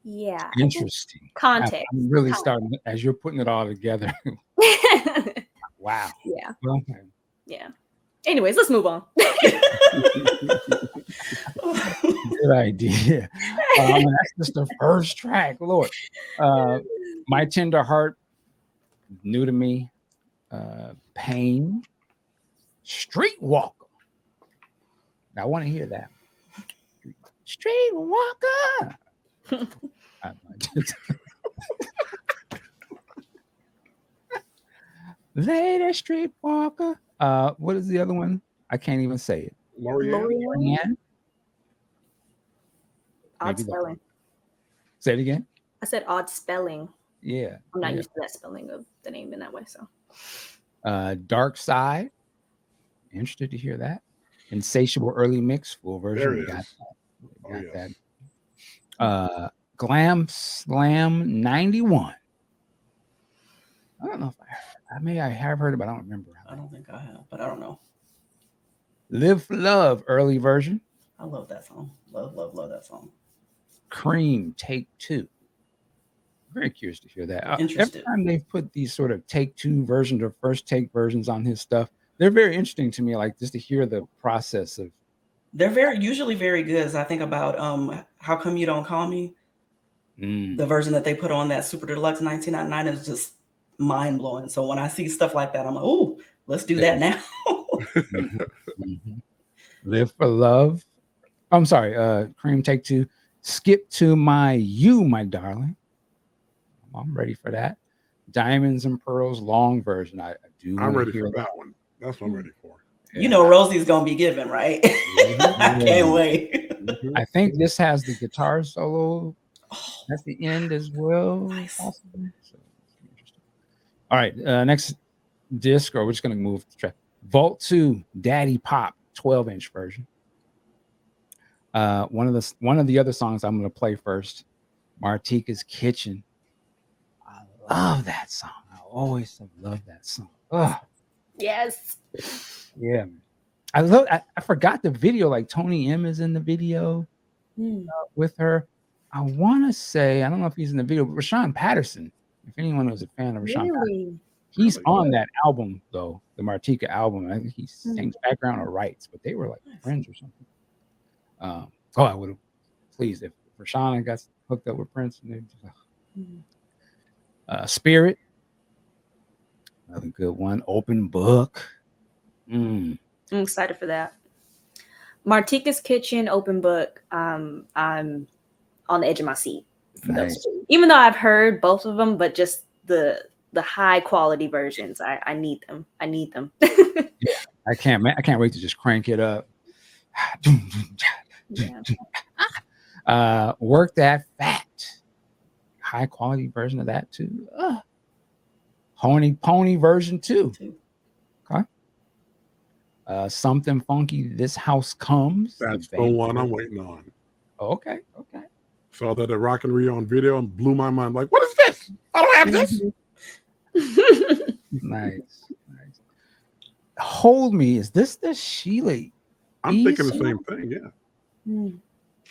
yeah. Interesting. Context. I'm really starting, as you're putting it all together. Wow. Yeah. Okay. Yeah. Anyways, let's move on. Good idea. That's just the first track, Lord. My Tender Heart, new to me. Pain, Streetwalker. I want to hear that. Streetwalker. Lady Streetwalker. What is the other one? I can't even say it. Lorianne. Odd spelling. Say it again. I said odd spelling. Yeah. I'm not used to that spelling of the name in that way. So Dark Side. Interested to hear that. Insatiable early mix, full version. Got that. Glam Slam 91. I don't know if I have heard it, but I don't remember. I don't think I have, but I don't know. Live for Love, early version. I love that song. Love that song. Cream, Take Two. Very curious to hear that. Interested. Every time they've put these sort of take two versions or first take versions on his stuff, they're very interesting to me, like just to hear the process of. They're usually very good. As I think about How Come You Don't Call Me? The version that they put on that Super Deluxe 1999 is just mind-blowing. So when I see stuff like that, I'm like, oh, let's do that now. Live for Love. I'm sorry, Cream, Take Two. Skip to You, My Darling. I'm ready for that. Diamonds and Pearls, long version. I'm ready for that one. That's what I'm ready for. You know Rosie's gonna be given, right? I can't wait. I think this has the guitar solo at the end as well. Nice. Possibly. So, all right, next disc, or we're just gonna move to track. Vault 2, Daddy Pop. 12-inch version. One of the other songs I'm going to play first, Martika's Kitchen. I love that song. I always have loved that song. Oh, Yes. yeah. I forgot the video. Like Tony M is in the video with her. I want to say, I don't know if he's in the video, but Rashawn Patterson. If anyone was a fan of Rashawn Patterson, he's on that album though, the Martika album. I think he sings background or writes, but they were like friends or something. I would have pleased if Rashawn got hooked up with Prince. And Spirit, another good one. Open Book. I'm excited for that. Martika's Kitchen, Open Book. I'm on the edge of my seat for those two. Even though I've heard both of them, but just the high quality versions, I need them. I need them. Yeah, I can't wait to just crank it up. Work That Fat. High quality version of that too. Honey Pony version too. Okay. Something Funky, This House Comes. That's the one I'm waiting on. Okay. Saw that at Rock and Rio on video and blew my mind. Like, what is this? I don't have this. Nice. Hold Me. Is this the Sheila? I'm thinking the same thing. Yeah.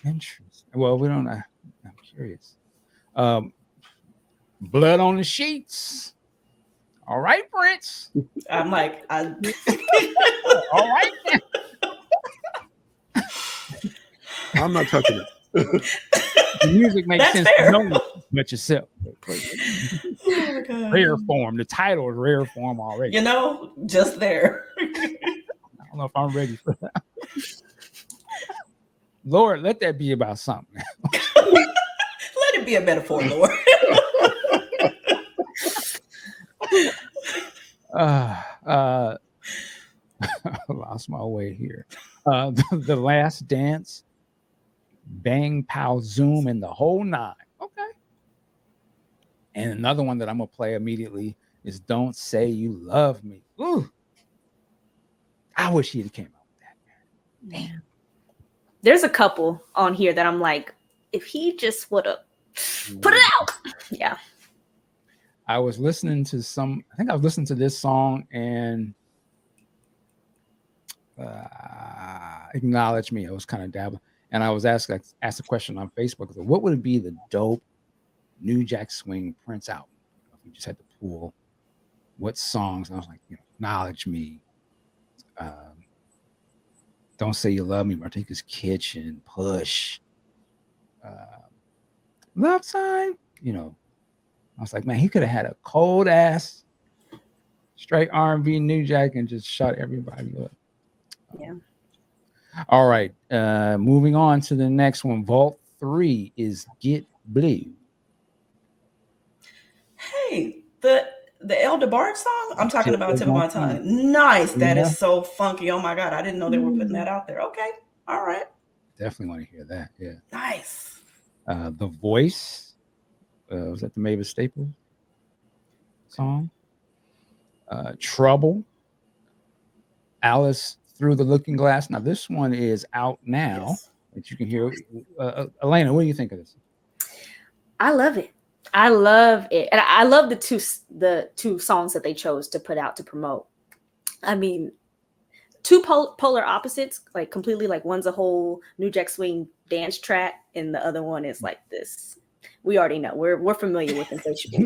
Interesting. Well, we don't know. I'm curious. Blood on the Sheets. All right, Prince. I'm like, all right. I'm not touching it. The music makes That's sense fair. to no one but yourself. oh, God. Rare Form. The title is Rare Form already. You know, just there. I don't know if I'm ready for that. Lord, let that be about something. Let it be a metaphor, Lord. I lost my way here. The Last Dance, Bang Pow Zoom, and the whole nine. Okay. And another one that I'm gonna play immediately is Don't Say You Love Me. Ooh. I wish he'd came out with that. Damn. There's a couple on here that I'm like, if he just would have put it out. Yeah. I was listening to this song and Acknowledge Me. I was kind of dabbling. And I was asked a question on Facebook. What would be the dope New Jack Swing Prince album? If we just had to pull what songs. And I was like, Acknowledge Me. Don't Say You Love Me, Martika's Kitchen, Push, Love Sign. I was like, man, he could have had a cold ass, straight R&B New Jack and just shut everybody up. Yeah. All right. Moving on to the next one. Vault 3 is Get Blue. Hey, the El DeBarge song? I'm talking about Tip of My Tongue. Nice. That is so funky. Oh my God. I didn't know they were putting that out there. Okay. All right. Definitely want to hear that. Yeah. Nice. The Voice. Was that the Mavis Staples song? Trouble. Alice Through the Looking Glass. Now this one is out now that you can hear. Elena, what do you think of this? I love it. And I love the two songs that they chose to put out to promote. I mean, two polar opposites, like completely, like one's a whole New Jack Swing dance track, and the other one is like this. We already know. We're familiar with Insatiable.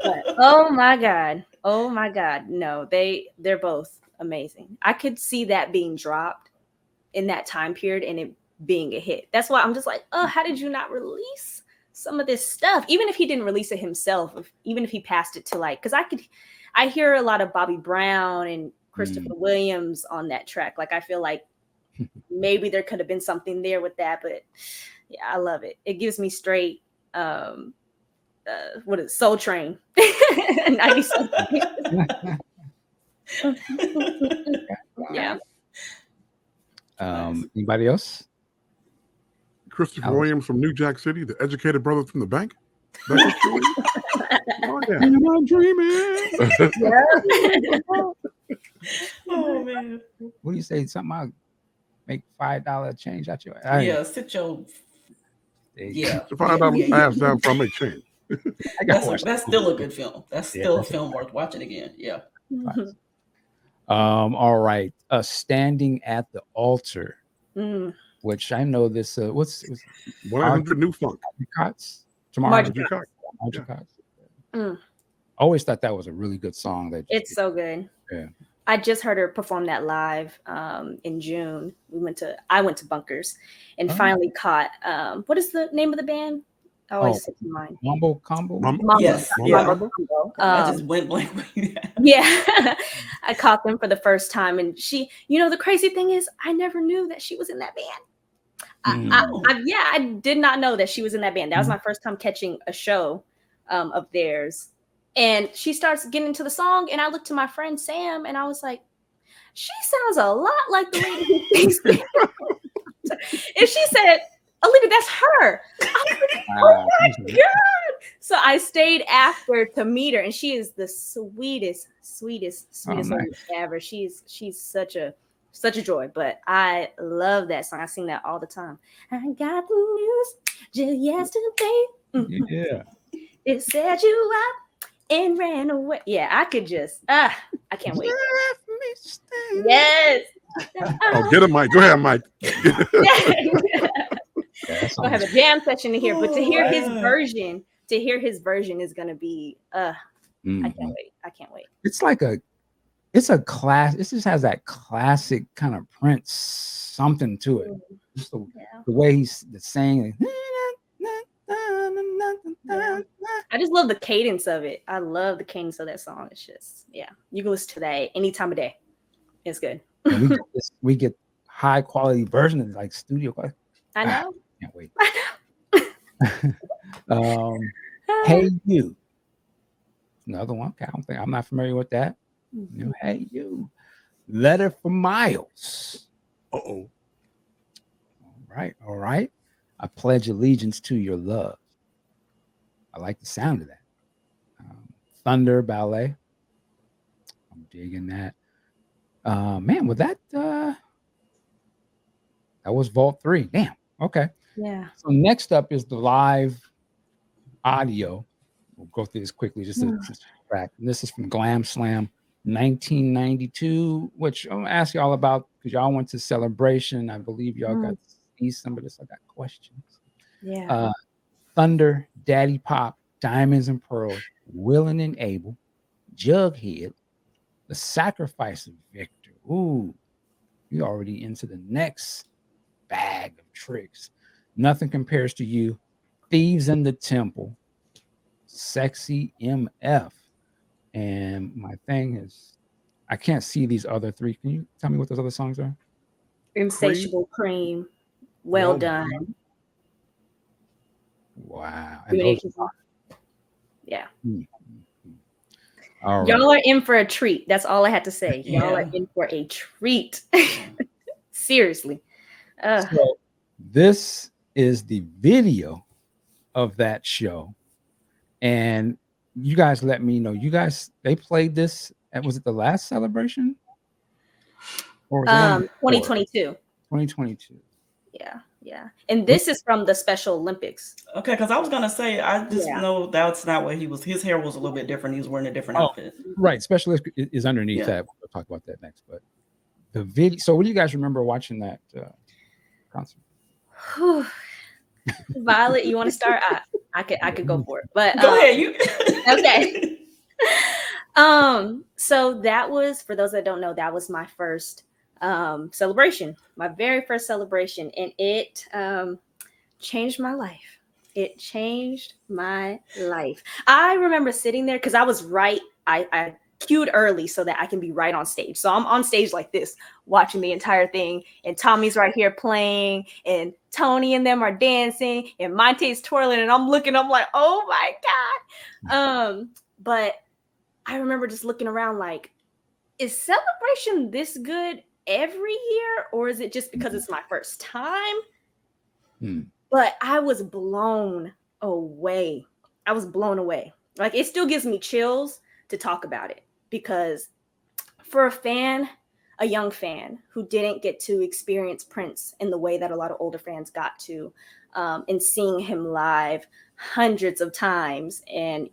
But, oh my God. No, they're both amazing. I could see that being dropped in that time period and it being a hit. That's why I'm just like, oh, how did you not release some of this stuff? Even if he didn't release it himself, even if he passed it to like, because I hear a lot of Bobby Brown and Christopher Williams on that track. Like I feel like maybe there could have been something there with that, but yeah, I love it. It gives me straight what is Soul Train 97. Yeah. Anybody else? Christopher Williams from New Jack City, the educated brother from the bank. That's what you I'm dreaming. Oh man. What do you say? Something I'll make $5 change out your. Yeah, sit your yeah. To find out Yeah. ass down for I make change. I got watch That's still a good film. That's Yeah, still a that's film worth watching again. Yeah. that. All right. Standing at the altar, which I know this. What's 100 New Funk. Cots? Tomorrow. Margie Cox. Margie Yeah. Cox. Always thought that was a really good song. It's so good. Yeah. I just heard her perform that live in June. I went to Bunkers and finally caught what is the name of the band? I always say mine. Mambo Combo. Yes. Mambo Yeah. Combo. I just went blank. Yeah. I caught them for the first time. And she, the crazy thing is I never knew that she was in that band. I did not know that she was in that band. That was my first time catching a show of theirs. And she starts getting into the song, and I looked to my friend Sam, and I was like, she sounds a lot like the lady who sings. And she said, Alita, that's her. I was like, oh my God. So I stayed after to meet her, and she is the sweetest lady ever. She's such a joy, but I love that song. I sing that all the time. I got the news just yesterday. Yeah. It set you up and ran away. Yeah, I could just, I can't wait. Yes. Oh, get a mic. Go ahead, Mike. We'll have a jam session in here, but to hear his version is going to be, I can't wait. It's like it's a class. It just has that classic kind of Prince something to it. Just the way he's saying. I just love the cadence of it. I love the cadence of that song. It's just, you can listen to that any time of day. It's good. We get high quality versions, like studio quality. I know. Can't wait. Hey You. Another one. I'm not familiar with that. Hey You. Letter for Miles. Uh-oh. All right. I pledge allegiance to your love. I like the sound of that. Thunder Ballet. I'm digging that. Man, with that was Vault 3. Damn. Okay. Yeah. So next up is the live audio. We'll go through this quickly, just to track. And this is from Glam Slam 1992, which I'm gonna ask y'all about because y'all went to Celebration. I believe y'all got to see some of this. I got questions. Yeah. Thunder, Daddy Pop, Diamonds and Pearls, Willing and Able, Jughead, The Sacrifice of Victor. Ooh, you already into the next bag of tricks. Nothing Compares to You, Thieves in the Temple, Sexy MF. And my thing is, I can't see these other three. Can you tell me what those other songs are? Insatiable Cream. Well done. Wow. Yeah. All right. Y'all are in for a treat. That's all I had to say. Y'all are in for a treat. Seriously. So this is the video of that show. And you guys let me know. They played this was it the last Celebration? Or was it 2022. 2022. Yeah. And this is from the Special Olympics. Okay, because I was gonna say I just know that's not what he was. His hair was a little bit different. He was wearing a different outfit. Right. Special is underneath that. We'll talk about that next. But the video. So what do you guys remember watching that concert? Violet, you want to start? I could go for it. But go ahead. You okay. So that was, for those that don't know, that was my first celebration, my very first celebration, and it changed my life. It changed my life. I remember sitting there because I was I queued early so that I can be right on stage. So I'm on stage like this, watching the entire thing, and Tommy's right here playing, and Tony and them are dancing, and Monte's twirling, and I'm like, oh my God. But I remember just looking around like, is Celebration this good every year, or is it just because it's my first time? But I was blown away. Like, it still gives me chills to talk about it, because for a young fan who didn't get to experience Prince in the way that a lot of older fans got to, and seeing him live hundreds of times and,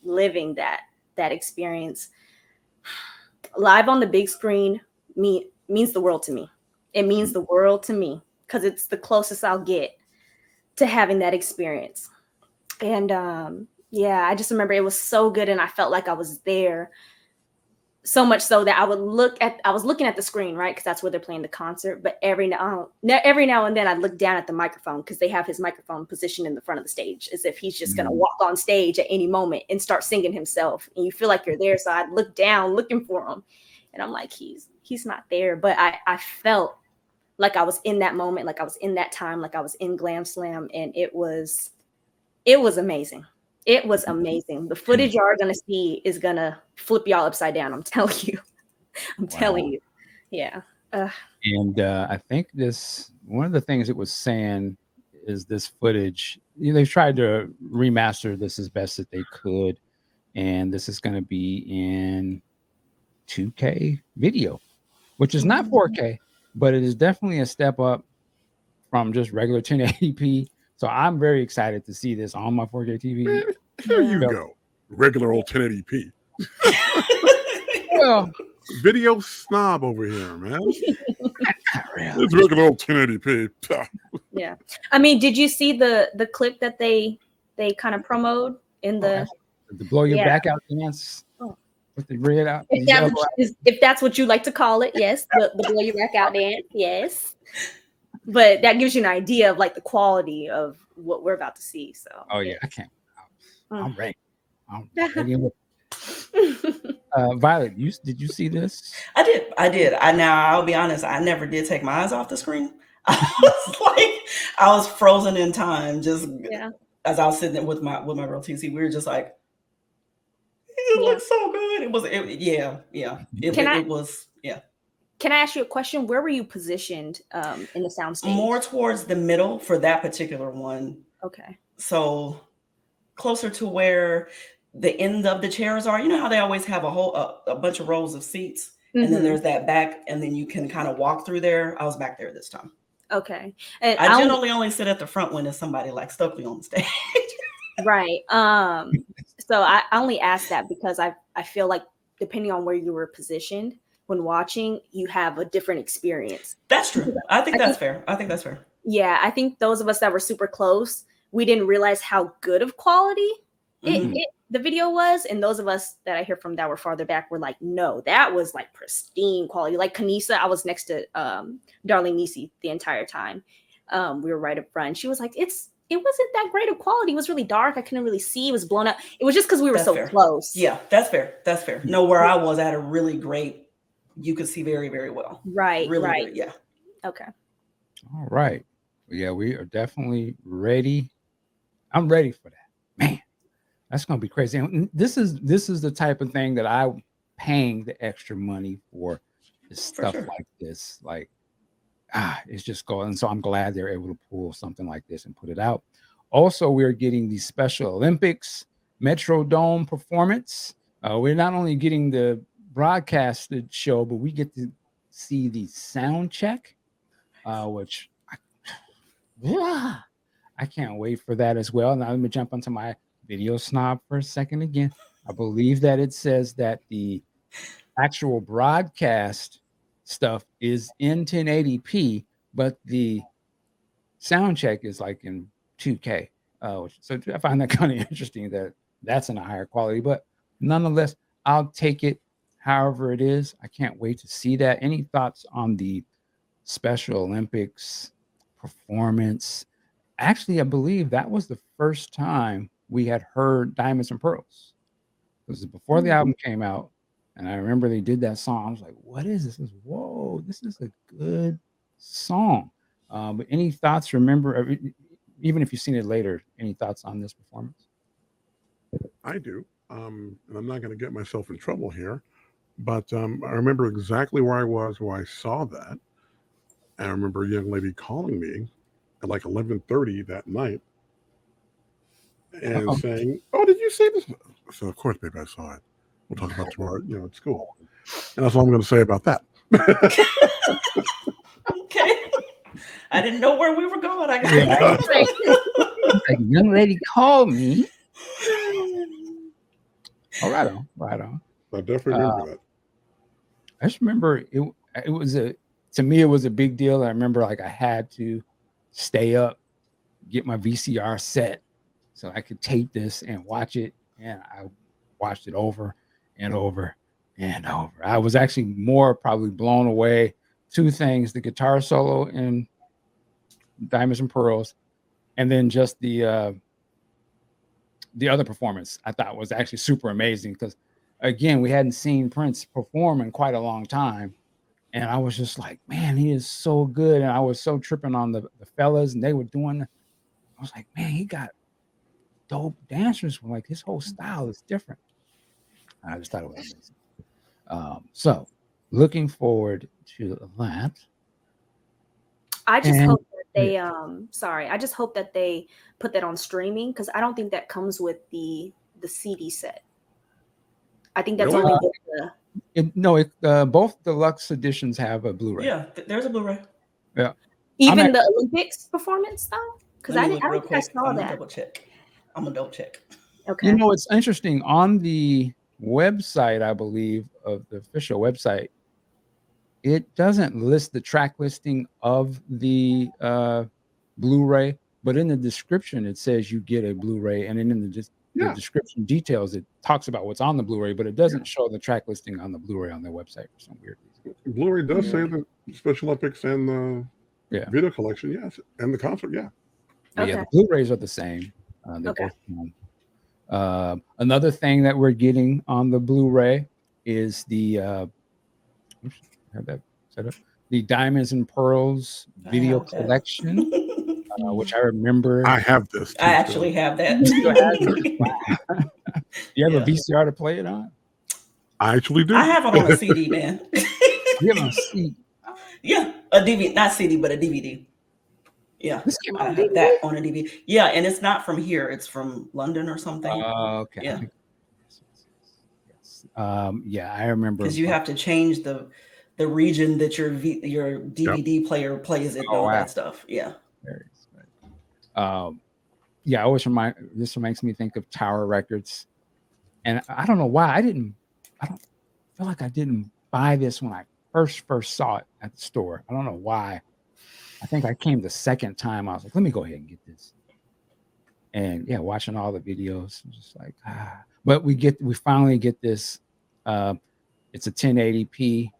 living that experience live on the big screen means the world to me. It means the world to me because it's the closest I'll get to having that experience. And I just remember it was so good, and I felt like I was there. So much so that I was looking at the screen, right? Because that's where they're playing the concert. But every now and then I'd look down at the microphone because they have his microphone positioned in the front of the stage as if he's just going to walk on stage at any moment and start singing himself. And you feel like you're there. So I'd look down looking for him. And I'm like, he's not there. But I felt like I was in that moment, like I was in that time, like I was in Glam Slam. And it was amazing. It was amazing. The footage you're going to see is going to flip y'all upside down. I'm telling you. Telling you. Yeah. And I think one of the things it was saying is this footage, they tried to remaster this as best that they could. And this is going to be in 2K video, which is not 4K, but it is definitely a step up from just regular 1080p. So I'm very excited to see this on my 4K TV. Here you go. Regular old 1080p. Well, video snob over here, man. Really. It's regular old 1080p. Yeah. I mean, did you see the clip that they kind of promoted in the blow your back out dance with the red out? If that's what you like to call it, yes. The blow your back out dance, yes. But that gives you an idea of like the quality of what we're about to see. So I can't. I'm ready. I'm ready. Violet, did you see this? I did. Now I'll be honest, I never did take my eyes off the screen. I was frozen in time, just as I was sitting there with my girl TC. We were just like, it looks so good. It was Can I ask you a question? Where were you positioned in the soundstage? More towards the middle for that particular one. Okay. So closer to where the end of the chairs are. You know how they always have a bunch of rows of seats, and then there's that back, and then you can kind of walk through there. I was back there this time. Okay. And I generally only sit at the front when there's somebody like Stokely on the stage. Right. So I only asked that because I feel like depending on where you were positioned when watching, you have a different experience. That's true. I think that's fair. Yeah, I think those of us that were super close, we didn't realize how good of quality the video was, and those of us that I hear from that were farther back were like, no, that was like pristine quality. Like Kanisa, I was next to Darlene Nisi the entire time. We were right up front. She was like, it wasn't that great of quality. It was really dark. I couldn't really see. It was blown up. It was just because we were so close. Yeah, that's fair. No, where I was at a really great, you could see very, very well. Right. Really, right. Good, yeah. Okay. All right. Yeah, we are definitely ready. I'm ready for that. Man, that's gonna be crazy. And this is the type of thing that I'm paying the extra money for. Stuff like this. Like, it's just going. So I'm glad they're able to pull something like this and put it out. Also, we're getting the Special Olympics Metrodome performance. We're not only getting the broadcasted show, but we get to see the sound check, which I can't wait for that as well. Now let me jump onto my video snob for a second again. I believe that it says that the actual broadcast stuff is in 1080p, but the sound check is like in 2K. So I find that kind of interesting that that's in a higher quality, but nonetheless, I'll take it however it is. I can't wait to see that. Any thoughts on the Special Olympics performance? Actually, I believe that was the first time we had heard Diamonds and Pearls. It was before the album came out, and I remember they did that song. I was like, what is this? Whoa, this is a good song. But any thoughts? Remember, even if you've seen it later, any thoughts on this performance? I do. And I'm not going to get myself in trouble here, but I remember exactly where I was where I saw that. And I remember a young lady calling me at like 11:30 that night and saying, "Oh, did you see this?" So of course, baby, I saw it. We'll talk about tomorrow, at school. And that's all I'm going to say about that. Okay. I didn't know where we were going. Like, young lady called me. Oh, right on. I definitely remember that. I just remember it was to me it was a big deal. I remember like I had to stay up, get my VCR set so I could tape this and watch it. And I watched it over and over and over. I was actually more probably blown away. Two things: the guitar solo in Diamonds and Pearls, and then just the other performance I thought was actually super amazing because again, we hadn't seen Prince perform in quite a long time. And I was just like, man, he is so good. And I was so tripping on the fellas, and they were doing, I was like, man, he got dope dancers. Like his whole style is different. I just thought it was amazing. So looking forward to that. I just hope that they I just hope that they put that on streaming because I don't think that comes with the CD set. I think that's Really? only both deluxe editions have a Blu-ray. Yeah, there's a Blu-ray. Yeah. Even the Olympics performance though? Because I don't think I saw I'm that. gonna double check. Okay. You know, it's interesting on the website, I believe, of the official website, it doesn't list the track listing of the Blu-ray, but in the description it says you get a Blu-ray, and then in the description details it talks about what's on the Blu-ray, but it doesn't show the track listing on the Blu-ray on their website for some weird reason. Blu-ray does say the Special Olympics and the video collection, yes, and the concert, yeah. But yeah, the Blu-rays are the same. They're both another thing that we're getting on the Blu-ray is the the Diamonds and Pearls video collection, which I remember. I have this. I actually have that. You have a VCR to play it on? I actually do. I have it on a CD, man. You have a CD? Yeah, a DVD, not CD, but a DVD. Yeah, I have that on a DVD. Yeah, and it's not from here; it's from London or something. Okay. Yeah. Yes. I remember because you have to change the region that your DVD player plays it and all that stuff. Yeah. I always this reminds me think of Tower Records, and I don't know why I don't feel like I didn't buy this when I first saw it at the store. I don't know why. I think I came the second time. I was like, let me go ahead and get this. And watching all the videos, just like But we finally get this. It's a 1080p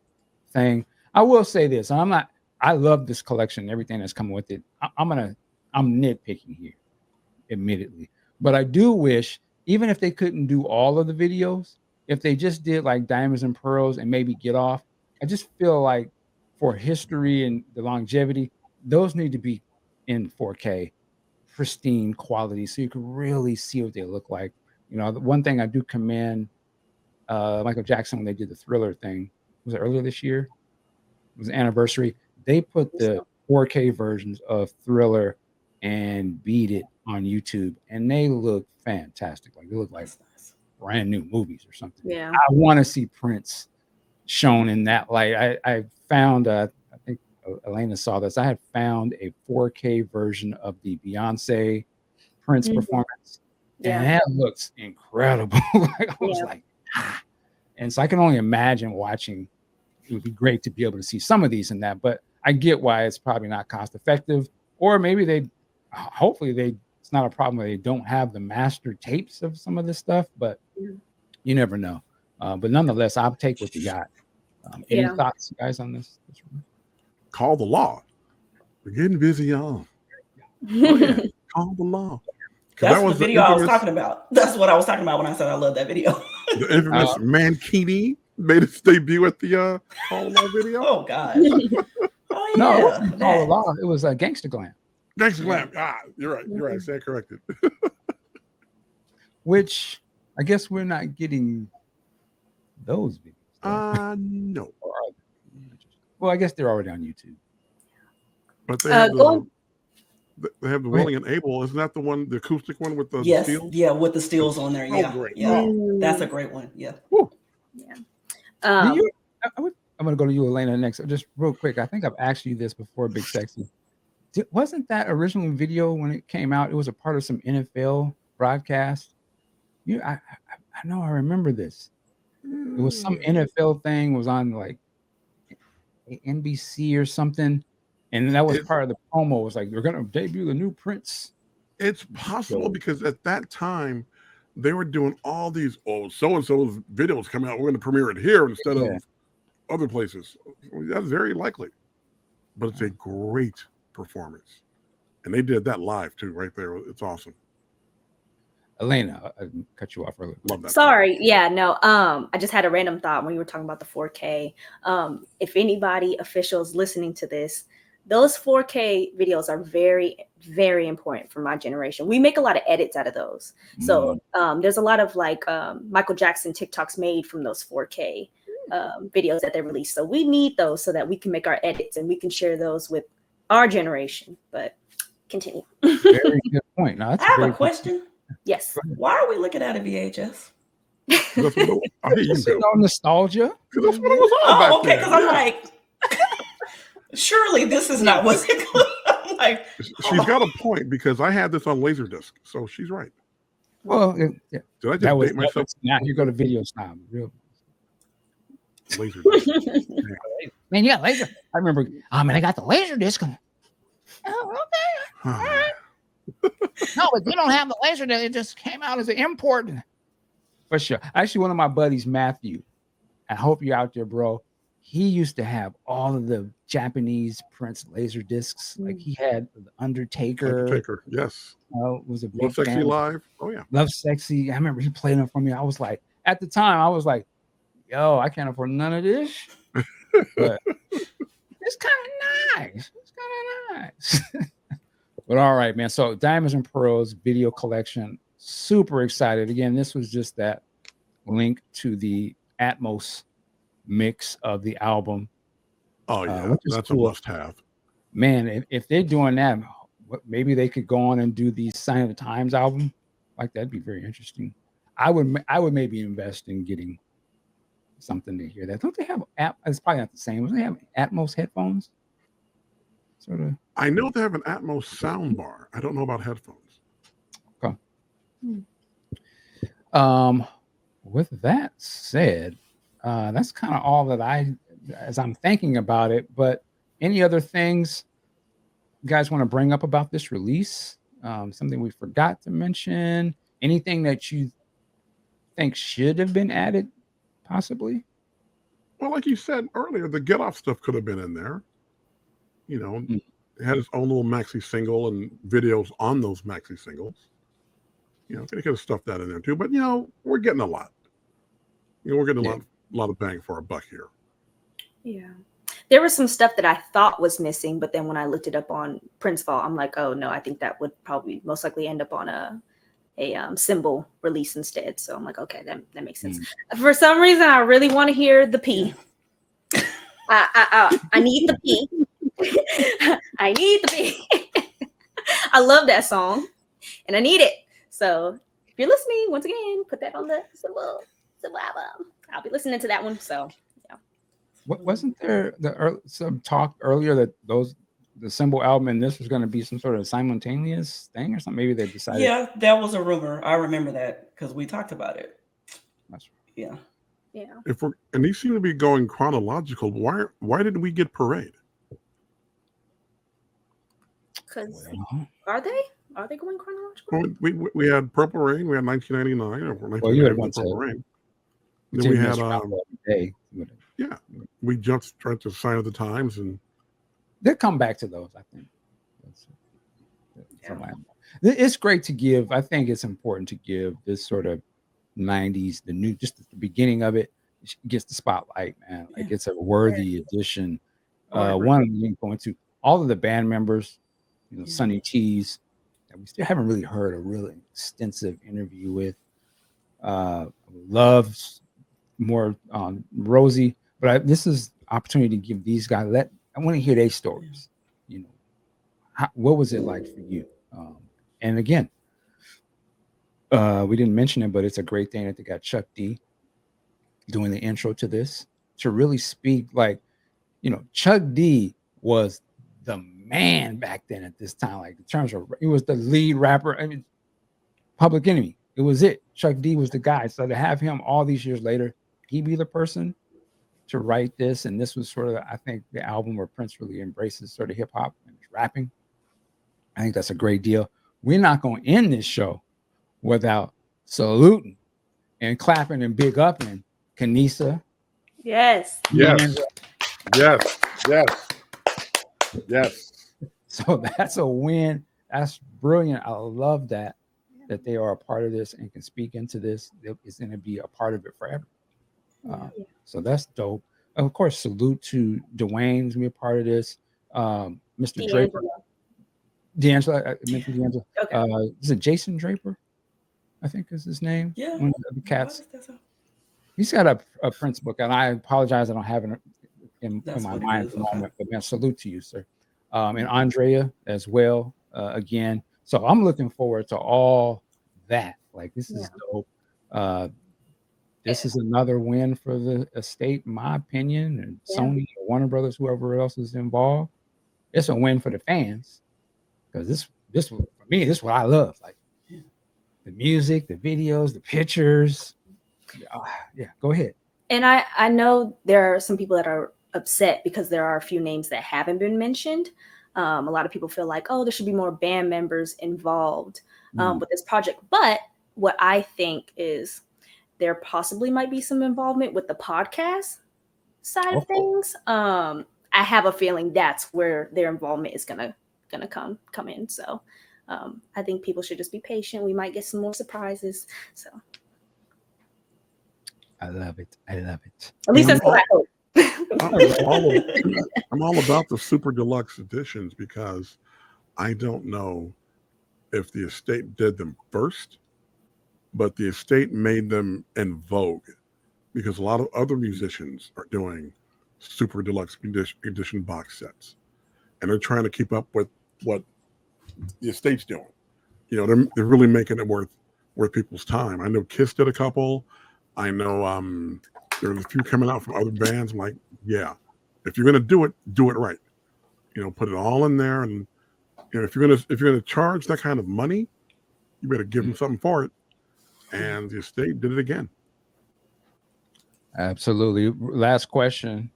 thing. I will say this. I love this collection, everything that's coming with it. I'm nitpicking here, admittedly. But I do wish, even if they couldn't do all of the videos, if they just did like Diamonds and Pearls and maybe Get Off, I just feel like for history and the longevity, those need to be in 4K, pristine quality, so you can really see what they look like. You know, the one thing I do commend Michael Jackson when they did the Thriller thing, was it earlier this year? It was an anniversary. They put the 4K versions of Thriller and Beat It on YouTube, and they look fantastic. Like they look like brand new movies or something. Yeah, I want to see Prince shown in that light. I found I think Elena saw this. I had found a 4K version of the Beyonce Prince performance, and that looks incredible. Like I was like, and so I can only imagine watching. It would be great to be able to see some of these in that, but I get why it's probably not cost effective, or maybe hopefully it's not a problem where they don't have the master tapes of some of this stuff, but you never know. But nonetheless, I'll take what you got. Any thoughts, guys, on this? Call the law. We're getting busy, y'all. Call the law. That's the video I was talking about. That's what I was talking about when I said I love that video. The infamous Mankini made its debut at the Call the Law video. Oh, God. Oh, yeah. No, it wasn't Call the Law. It was Gangsta Glam. Gangsta Glam. You're right. You're right. Stand corrected. Which I guess we're not getting those videos. No. Well, I guess they're already on YouTube. But they have They have the Go ahead. Willing and Able. Isn't that the one, the acoustic one with the Yes, steel? yeah, with the steels on there. So Yeah, great. yeah, Ooh. that's a great one. Yeah. Yeah. I'm going to go to you, Elena, next. Just real quick. I think I've asked you this before, Big Sexy. Wasn't that original video when it came out? It was a part of some NFL broadcast. I know I remember this. It was some NFL thing. It was on like NBC or something, and that was part of the promo. It was like, they're going to debut the new Prince. It's possible because at that time they were doing all these so-and-so's videos coming out. We're going to premiere it here instead of other places. That's very likely. But it's a great performance. And they did that live too, right there. It's awesome. Elena, I cut you off earlier. Love that. Sorry. Yeah, no. I just had a random thought when you were talking about the 4K. If anybody officials listening to this, those 4K videos are very, very important for my generation. We make a lot of edits out of those. So there's a lot of like Michael Jackson TikToks made from those 4K videos that they release. So we need those so that we can make our edits and we can share those with our generation. But continue. Very good point. No, I have a question. Yes. Why are we looking at a VHS? That's what I hear you go. Nostalgia. That's what it was all Oh, back okay. then. Because I'm like, surely this is not what's it. I'm like, She's got a point because I had this on Laserdisc, so she's right. Well, yeah. Did I just That was date myself? now you go to video time. Real Laserdisc. man, yeah, laser. I remember. Oh man, I got the laser disc. Oh, okay. All right. No, but they don't have the laser disc. It just came out as an import. For sure. Actually, one of my buddies, Matthew. I hope you're out there, bro. He used to have all of the Japanese Prince laser discs. Like he had the Undertaker. Yes. Was a big Love Sexy fan. Live. Oh yeah. Love Sexy. I remember he played them for me. I was like, at the time, I was like, yo, I can't afford none of this. But it's kind of nice. It's kind of nice. But all right, man. So Diamonds and Pearls video collection. Super excited. Again, this was just that link to the Atmos mix of the album. Oh yeah, that's cool. a must-have. Man, if they're doing that, maybe they could go on and do the Sign of the Times album. Like that'd be very interesting. I would maybe invest in getting something to hear that. Don't they have it's probably not the same. Don't they have Atmos headphones? Sort of. I know they have an Atmos sound bar. I don't know about headphones. Okay. With that said, that's kind of all that as I'm thinking about it. But any other things you guys want to bring up about this release? Something we forgot to mention? Anything that you think should have been added, possibly? Well, like you said earlier, the Get Off stuff could have been in there. You know, it had its own little maxi single and videos on those maxi singles. You know, could have stuffed that in there too. But you know, we're getting a lot. You know, we're getting a lot of bang for our buck here. Yeah. There was some stuff that I thought was missing, but then when I looked it up on Prince Vault, I'm like, oh no, I think that would probably most likely end up on a symbol release instead. So I'm like, okay, that makes sense. For some reason, I really want to hear the P. I need the P. I need the P. I love that song, and I need it. So if you're listening, once again, put that on the symbol album. I'll be listening to that one. So yeah. Wasn't there some talk earlier that the symbol album and this was going to be some sort of simultaneous thing or something? Maybe they decided. Yeah, that was a rumor. I remember that because we talked about it. That's right. Yeah. Yeah. And these seem to be going chronological. Why didn't we get Parade? Because are they going chronological? Well, we had Purple Rain. We had 1999. Well, you had one Purple Rain. Then we had yeah. We jumped straight to Sign of the Times, and they'll come back to those. I think. It's great to give. I think it's important to give this sort of 90s, just the beginning of it gets the spotlight, man. Like it's a worthy addition. One of them going to all of the band members, you know, Sonny T's, that we still haven't really heard a really extensive interview with. Loves more Rosie, but this is opportunity to give these guys I want to hear their stories. You know, what was it like for you? And again, we didn't mention it, but it's a great thing that they got Chuck D doing the intro to this to really speak like, Chuck D was the man back then at this time. Like in terms of, he was the lead rapper. I mean, Public Enemy. It was it. Chuck D was the guy. So to have him all these years later, he be the person to write this, and this was sort of, I think, the album where Prince really embraces sort of hip hop and rapping. I think that's a great deal. We're not going to end this show without saluting and clapping and big upping Kanisa. Yes. Yes. Yes. Yes. Yes. So that's a win. That's brilliant. I love that they are a part of this and can speak into this. It's going to be a part of it forever. So that's dope. Of course, salute to Dwayne's be a part of this. Mr. Draper. D'Angelo. I mentioned D'Angelo. Okay. Is it Jason Draper? I think is his name. Yeah. One of the cats. He's got a Prince book, and I apologize, I don't have it in my mind at the moment. But man, salute to you, sir. And Andrea as well. Again. So I'm looking forward to all that. Like, this is dope. This is another win for the estate, in my opinion, and Sony, Warner Brothers, whoever else is involved. It's a win for the fans, because this for me, this is what I love. Like the music, the videos, the pictures. Yeah, go ahead. And I know there are some people that are upset because there are a few names that haven't been mentioned. A lot of people feel like, oh, there should be more band members involved with this project. But what I think is there possibly might be some involvement with the podcast side of things. I have a feeling that's where their involvement is gonna come in. So I think people should just be patient. We might get some more surprises. So I love it. At least that's what I hope. I'm all about the super deluxe editions, because I don't know if the estate did them first, but the estate made them in vogue, because a lot of other musicians are doing super deluxe edition box sets, and they're trying to keep up with what the estate's doing. They're really making it worth people's time. I know Kiss did a couple. I know there's a few coming out from other bands. I'm like, yeah, if you're gonna do it right. Put it all in there, and if you're gonna charge that kind of money, you better give them something for it. And the estate did it again. Absolutely. Last question.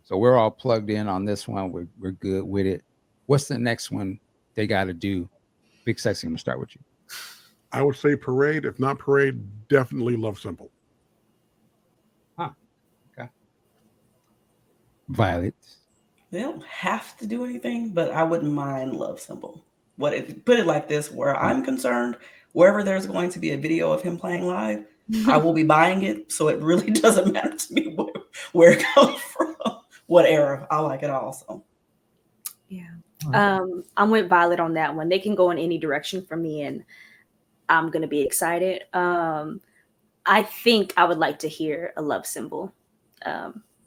So we're all plugged in on this one. We're good with it. What's the next one they got to do? Big Sexy, I'm gonna start with you. I would say Parade. If not Parade, definitely Love Simple. Okay. Violet. They don't have to do anything, but I wouldn't mind Love Simple. Put it like this, where I'm concerned, wherever there's going to be a video of him playing live, I will be buying it. So it really doesn't matter to me where it comes from, what era. I like it all. So yeah. I'm with Violet on that one. They can go in any direction for me, and I'm gonna be excited. I think I would like to hear a Love Symbol.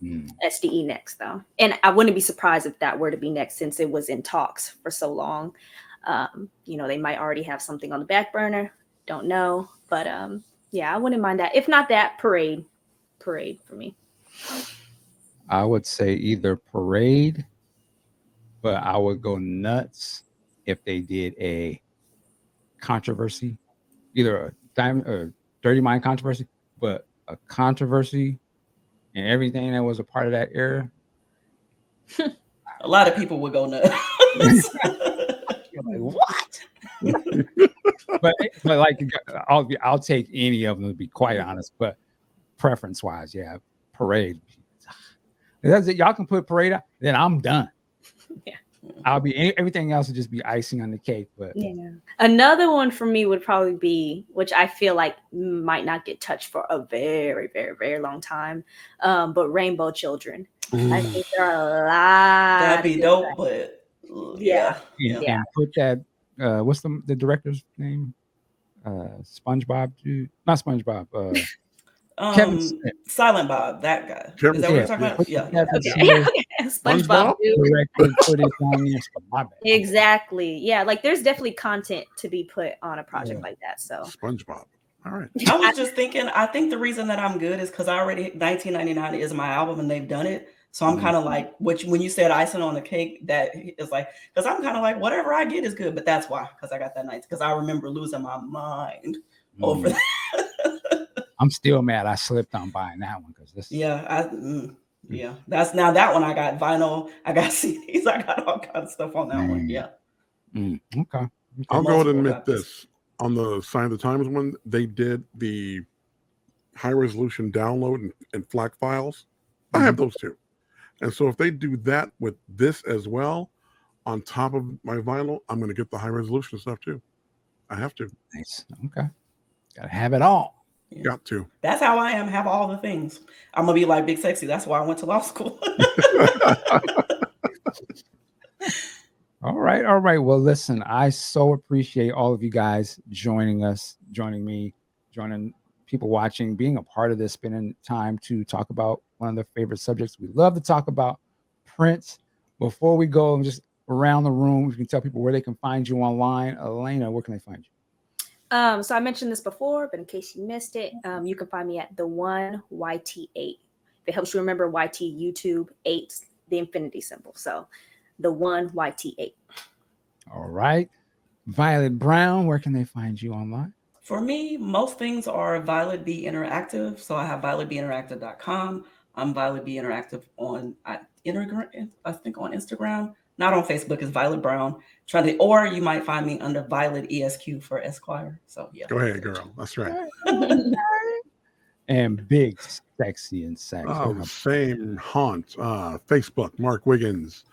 SDE next, though, and I wouldn't be surprised if that were to be next, since it was in talks for so long. They might already have something on the back burner. Don't know, but yeah, I wouldn't mind that. If not that, Parade for me. I would say either Parade, but I would go nuts if they did a controversy, either a Diamond or Dirty Mind controversy, but a controversy and everything that was a part of that era. A lot of people would go nuts. You're like, what? but like, I'll take any of them, to be quite honest. But preference wise, yeah, Parade. That's it. Y'all can put Parade out, then I'm done. Yeah. I'll be everything else would just be icing on the cake. But yeah, another one for me would probably be, which I feel like might not get touched for a very, very, very long time, but Rainbow Children. I think there are a lot. That'd be dope, but yeah. And put that. What's the director's name? SpongeBob, dude. Not SpongeBob. Kevin Smith. Silent Bob, that guy. Kevin Is that what you're Smith, talking about? Yeah. Kevin Okay. Smith SpongeBob. SpongeBob? Dude. directed footage on this. My bad. Exactly. Yeah, like there's definitely content to be put on a project Yeah. like that. So SpongeBob. All right. I was just thinking, I think the reason that I'm good is because I already 1999 is my album and they've done it. So I'm kind of like, which when you said icing on the cake, that is like, because I'm kind of like, whatever I get is good. But that's why, because I got that night, because I remember losing my mind over that. I'm still mad I slipped on buying that one because this. Yeah, yeah. That's now that one I got vinyl, I got CDs, I got all kinds of stuff on that one. Yeah. Okay. I'll go ahead and multiple admit copies. this. On the Sign of the Times one, they did the high resolution download and FLAC files. I have those too. And so if they do that with this as well, on top of my vinyl, I'm going to get the high resolution stuff too. I have to. Nice. Okay. Gotta have it all. Yeah. Got to. That's how I am, have all the things. I'm gonna be like BigSexy. That's why I went to law school. All right. All right. Well, listen, I so appreciate all of you guys joining us, joining me, joining people watching, being a part of this, spending time to talk about one of their favorite subjects. We love to talk about Prince. Before we go, just around the room, you can tell people where they can find you online. Elena, where can they find you? So I mentioned this before, but in case you missed it, you can find me at the one YT8. If it helps you remember YT YouTube 8, the infinity symbol. So the one YT8. All right. Violet Brown, where can they find you online? For me, most things are Violet B Interactive. So I have violetbinteractive.com. I'm Violet B Interactive on I think on Instagram. Not on Facebook, it's Violet Brown. Or you might find me under Violet ESQ for Esquire. So yeah. Go ahead, girl. That's right. And Big Sexy and Sex. Oh, same haunt. Facebook, Mark Wiggins.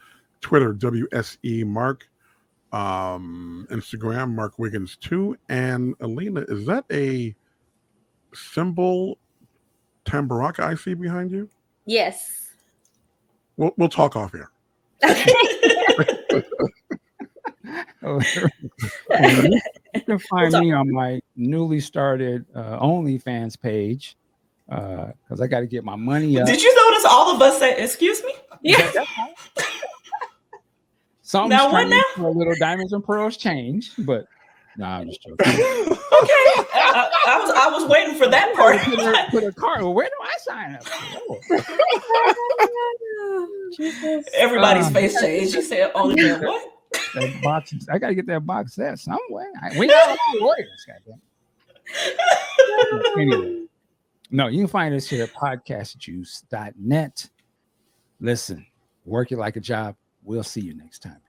Twitter, WSE Mark. Instagram, Mark Wiggins 2. And Alina, is that a symbol Tambaraka I see behind you? Yes. We'll talk off here. You can find me on my newly started OnlyFans page because I got to get my money up. Did you notice all of us say, excuse me? Yeah. Something's Now what changed for a little diamonds and pearls change, but nah, I'm just joking. Okay. I was waiting for that part. Put a card. Well, where do I sign up? Everybody's face changed. You said only what? That box. I got to get that box set somewhere. We got a lot of lawyers, goddamn. Anyway, no, you can find us here at podcastjuice.net. Listen, work it like a job. We'll see you next time.